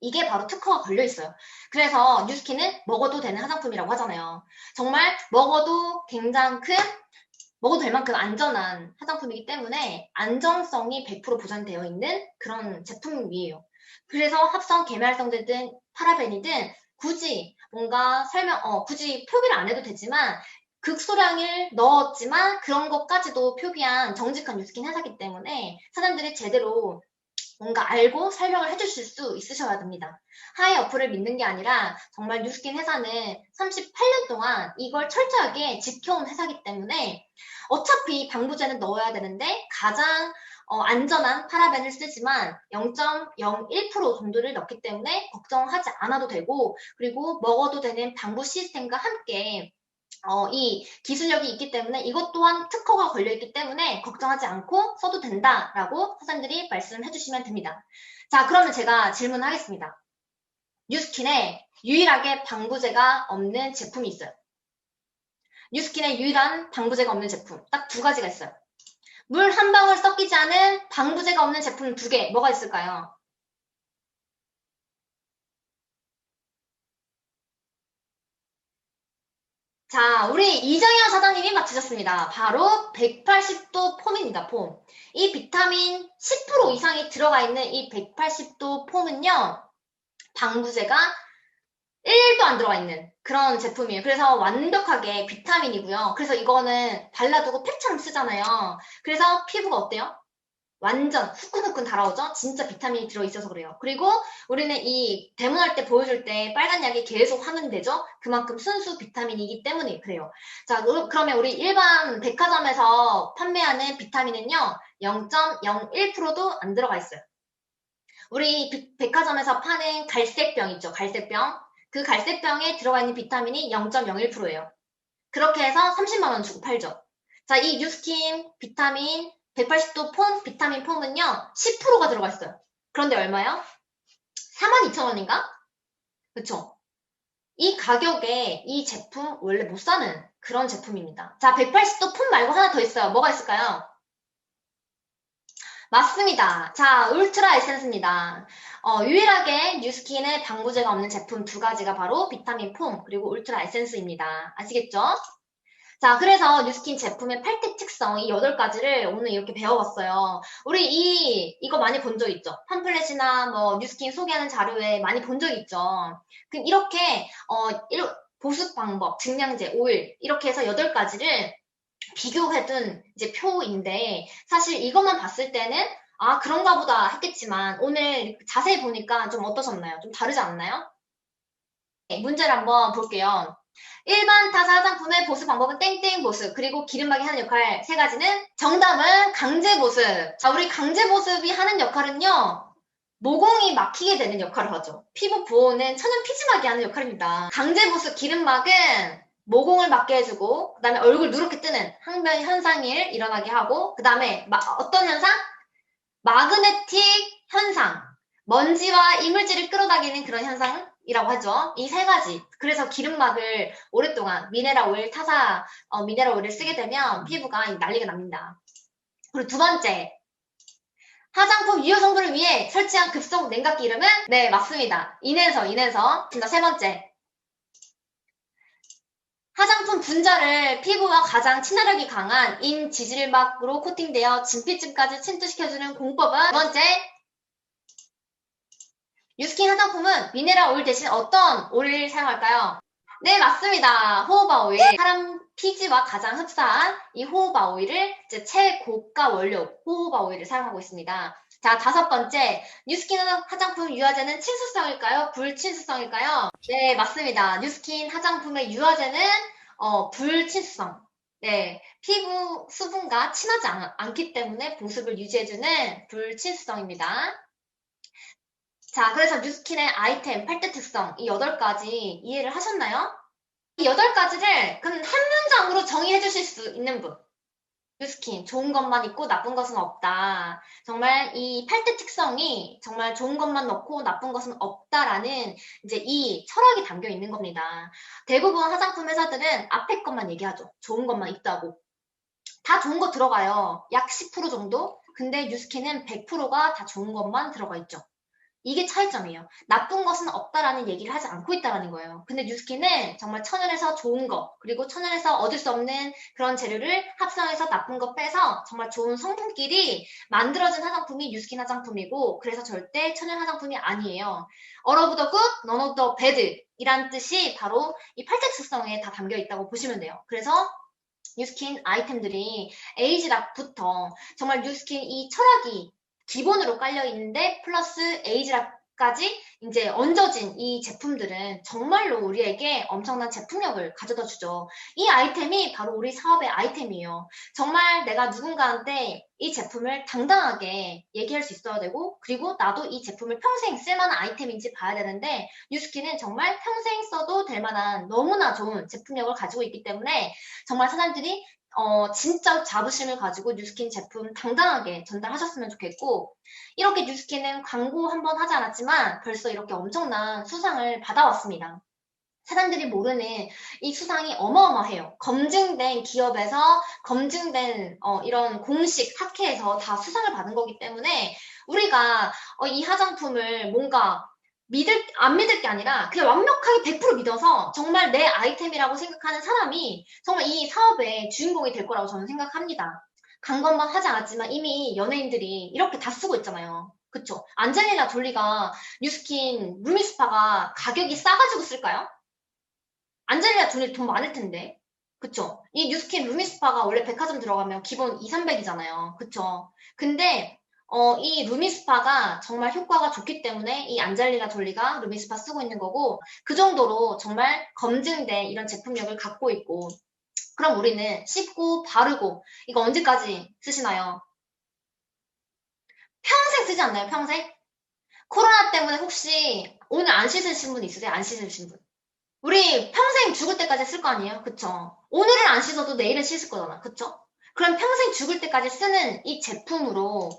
[SPEAKER 1] 이게 바로 특허가 걸려 있어요. 그래서 뉴스킨은 먹어도 되는 화장품이라고 하잖아요. 정말 먹어도 될 만큼 안전한 화장품이기 때문에 안정성이 100% 보장되어 있는 그런 제품이에요. 그래서 합성 계말성제든 파라벤이든 굳이 굳이 표기를 안 해도 되지만 극소량을 넣었지만 그런 것까지도 표기한 정직한 뉴스킨 회사이기 때문에 사람들이 제대로 뭔가 알고 설명을 해주실 수 있으셔야 됩니다. 하이 어플을 믿는 게 아니라 정말 뉴스킨 회사는 38년 동안 이걸 철저하게 지켜온 회사이기 때문에 어차피 방부제는 넣어야 되는데 가장 안전한 파라벤을 쓰지만 0.01% 정도를 넣기 때문에 걱정하지 않아도 되고 그리고 먹어도 되는 방부 시스템과 함께 이 기술력이 있기 때문에 이것 또한 특허가 걸려있기 때문에 걱정하지 않고 써도 된다라고 사장님들이 말씀해 주시면 됩니다. 자, 그러면 제가 질문하겠습니다. 뉴스킨에 유일하게 방부제가 없는 제품이 있어요. 뉴스킨에 유일한 방부제가 없는 제품 딱 두 가지가 있어요. 물 한 방울 섞이지 않은 방부제가 없는 제품 2개 뭐가 있을까요? 자, 우리 이정현 사장님이 맞추셨습니다. 바로 180도 폼입니다, 폼. 이 비타민 10% 이상이 들어가 있는 이 180도 폼은요, 방부제가 1도 안 들어가 있는 그런 제품이에요. 그래서 완벽하게 비타민이고요. 그래서 이거는 발라두고 팩처럼 쓰잖아요. 그래서 피부가 어때요? 완전 후끈후끈 달아오죠? 진짜 비타민이 들어있어서 그래요. 그리고 우리는 이 데모할 때 보여줄 때 빨간 약이 계속 함유되죠? 그만큼 순수 비타민이기 때문에 그래요. 자, 그러면 우리 일반 백화점에서 판매하는 비타민은요, 0.01%도 안 들어가 있어요. 우리 백화점에서 파는 갈색병 있죠? 갈색병. 그 갈색병에 들어가 있는 비타민이 0.01%예요. 그렇게 해서 30만 원 주고 팔죠. 자, 이 뉴스킨 비타민 180도 폼 비타민 폼은요 10%가 들어가 있어요. 그런데 얼마요? 42,000원인가? 그쵸? 이 가격에 이 제품 원래 못 사는 그런 제품입니다. 자, 180도 폼 말고 하나 더 있어요. 뭐가 있을까요? 맞습니다. 자, 울트라 에센스입니다. 유일하게 뉴스킨에 방부제가 없는 제품 2가지가 바로 비타민 폼 그리고 울트라 에센스입니다. 아시겠죠? 자, 그래서 뉴스킨 제품의 8대 특성, 이 8가지를 오늘 이렇게 배워봤어요. 우리 이거 많이 본 적 있죠? 팜플렛이나 뭐 뉴스킨 소개하는 자료에 많이 본 적 있죠? 그럼 이렇게, 보습 방법, 증량제, 오일, 이렇게 해서 8가지를 비교해둔 이제 표인데, 사실 이것만 봤을 때는, 아, 그런가 보다 했겠지만, 오늘 자세히 보니까 좀 어떠셨나요? 좀 다르지 않나요? 네, 문제를 한번 볼게요. 일반 타사 화장품의 보습 방법은 땡땡 보습 그리고 기름막이 하는 역할 3가지는 정답은 강제 보습. 자, 우리 강제 보습이 하는 역할은요. 모공이 막히게 되는 역할을 하죠. 피부 보호는 천연 피지막이 하는 역할입니다. 강제 보습 기름막은 모공을 막게 해주고 그 다음에 얼굴 누렇게 뜨는 항변 현상을 일어나게 하고 그 다음에 어떤 현상? 마그네틱 현상. 먼지와 이물질을 끌어당기는 그런 현상이라고 하죠. 이 3가지. 그래서 기름막을 오랫동안 미네랄 오일 미네랄 오일을 쓰게 되면 피부가 난리가 납니다. 그리고 2번째. 화장품 유효 성분을 위해 설치한 급속 냉각기 이름은? 네, 맞습니다. 인앤서. 3번째. 화장품 분자를 피부와 가장 친화력이 강한 인지질막으로 코팅되어 진피층까지 침투시켜주는 공법은? 2번째. 뉴스킨 화장품은 미네랄 오일 대신 어떤 오일을 사용할까요? 네, 맞습니다. 호호바 오일. 사람 피지와 가장 흡사한 이 호호바 오일을 이제 최고가 원료 호호바 오일을 사용하고 있습니다. 자, 5번째. 뉴스킨 화장품 유화제는 친수성일까요? 불친수성일까요? 네, 맞습니다. 뉴스킨 화장품의 유화제는 불친수성. 네, 피부 수분과 친하지 않기 때문에 보습을 유지해주는 불친수성입니다. 자, 그래서 뉴스킨의 아이템, 팔대 특성, 이 8가지 이해를 하셨나요? 이 8가지를 그럼 한 문장으로 정의해 주실 수 있는 분. 뉴스킨, 좋은 것만 있고 나쁜 것은 없다. 정말 이 8대 특성이 정말 좋은 것만 넣고 나쁜 것은 없다라는 이제 이 철학이 담겨 있는 겁니다. 대부분 화장품 회사들은 앞에 것만 얘기하죠. 좋은 것만 있다고. 다 좋은 거 들어가요. 약 10% 정도? 근데 뉴스킨은 100%가 다 좋은 것만 들어가 있죠. 이게 차이점이에요. 나쁜 것은 없다라는 얘기를 하지 않고 있다라는 거예요. 근데 뉴스킨은 정말 천연에서 좋은 거, 그리고 천연에서 얻을 수 없는 그런 재료를 합성해서 나쁜 거 빼서 정말 좋은 성분끼리 만들어진 화장품이 뉴스킨 화장품이고, 그래서 절대 천연 화장품이 아니에요. All of the good, none of the bad 이란 뜻이 바로 이 팔색수성에 다 담겨 있다고 보시면 돼요. 그래서 뉴스킨 아이템들이 에이지락부터 정말 뉴스킨 이 철학이 기본으로 깔려 있는데 플러스 에이지락까지 이제 얹어진 이 제품들은 정말로 우리에게 엄청난 제품력을 가져다 주죠. 이 아이템이 바로 우리 사업의 아이템이에요. 정말 내가 누군가한테 이 제품을 당당하게 얘기할 수 있어야 되고, 그리고 나도 이 제품을 평생 쓸만한 아이템인지 봐야 되는데, 뉴스킨은 정말 평생 써도 될 만한 너무나 좋은 제품력을 가지고 있기 때문에 정말 사람들이 진짜 자부심을 가지고 뉴스킨 제품 당당하게 전달하셨으면 좋겠고, 이렇게 뉴스킨은 광고 한 번 하지 않았지만 벌써 이렇게 엄청난 수상을 받아왔습니다. 사람들이 모르는 이 수상이 어마어마해요. 검증된 기업에서 검증된 이런 공식 학회에서 다 수상을 받은 거기 때문에 우리가 이 화장품을 뭔가 안 믿을 게 아니라 그냥 완벽하게 100% 믿어서 정말 내 아이템이라고 생각하는 사람이 정말 이 사업의 주인공이 될 거라고 저는 생각합니다. 광고만 하지 않았지만 이미 연예인들이 이렇게 다 쓰고 있잖아요. 그쵸? 안젤리나 졸리가 뉴스킨 루미스파가 가격이 싸가지고 쓸까요? 안젤리나 졸리 돈 많을 텐데. 그쵸? 이 뉴스킨 루미스파가 원래 백화점 들어가면 기본 2, 300이잖아요. 그쵸? 근데 이 루미스파가 정말 효과가 좋기 때문에 이 안젤리나 졸리가 루미스파 쓰고 있는 거고, 그 정도로 정말 검증된 이런 제품력을 갖고 있고, 그럼 우리는 씹고 바르고 이거 언제까지 쓰시나요? 평생 쓰지 않나요? 평생? 코로나 때문에 혹시 오늘 안 씻으신 분 있으세요? 안 씻으신 분? 우리 평생 죽을 때까지 쓸 거 아니에요? 그쵸? 오늘은 안 씻어도 내일은 씻을 거잖아. 그쵸? 그럼 평생 죽을 때까지 쓰는 이 제품으로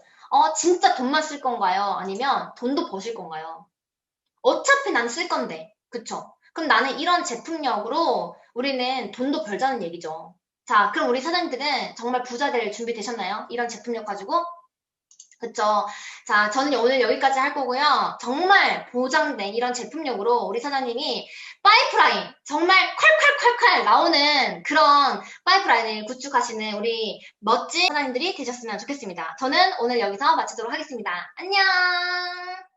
[SPEAKER 1] 진짜 돈만 쓸 건가요? 아니면 돈도 버실 건가요? 어차피 난 쓸 건데. 그쵸? 그럼 나는 이런 제품력으로 우리는 돈도 벌자는 얘기죠. 자, 그럼 우리 사장님들은 정말 부자 될 준비 되셨나요? 이런 제품력 가지고? 그쵸. 자, 저는 오늘 여기까지 할 거고요. 정말 보장된 이런 제품력으로 우리 사장님이 파이프라인, 정말 콸콸콸콸 나오는 그런 파이프라인을 구축하시는 우리 멋진 사장님들이 되셨으면 좋겠습니다. 저는 오늘 여기서 마치도록 하겠습니다. 안녕!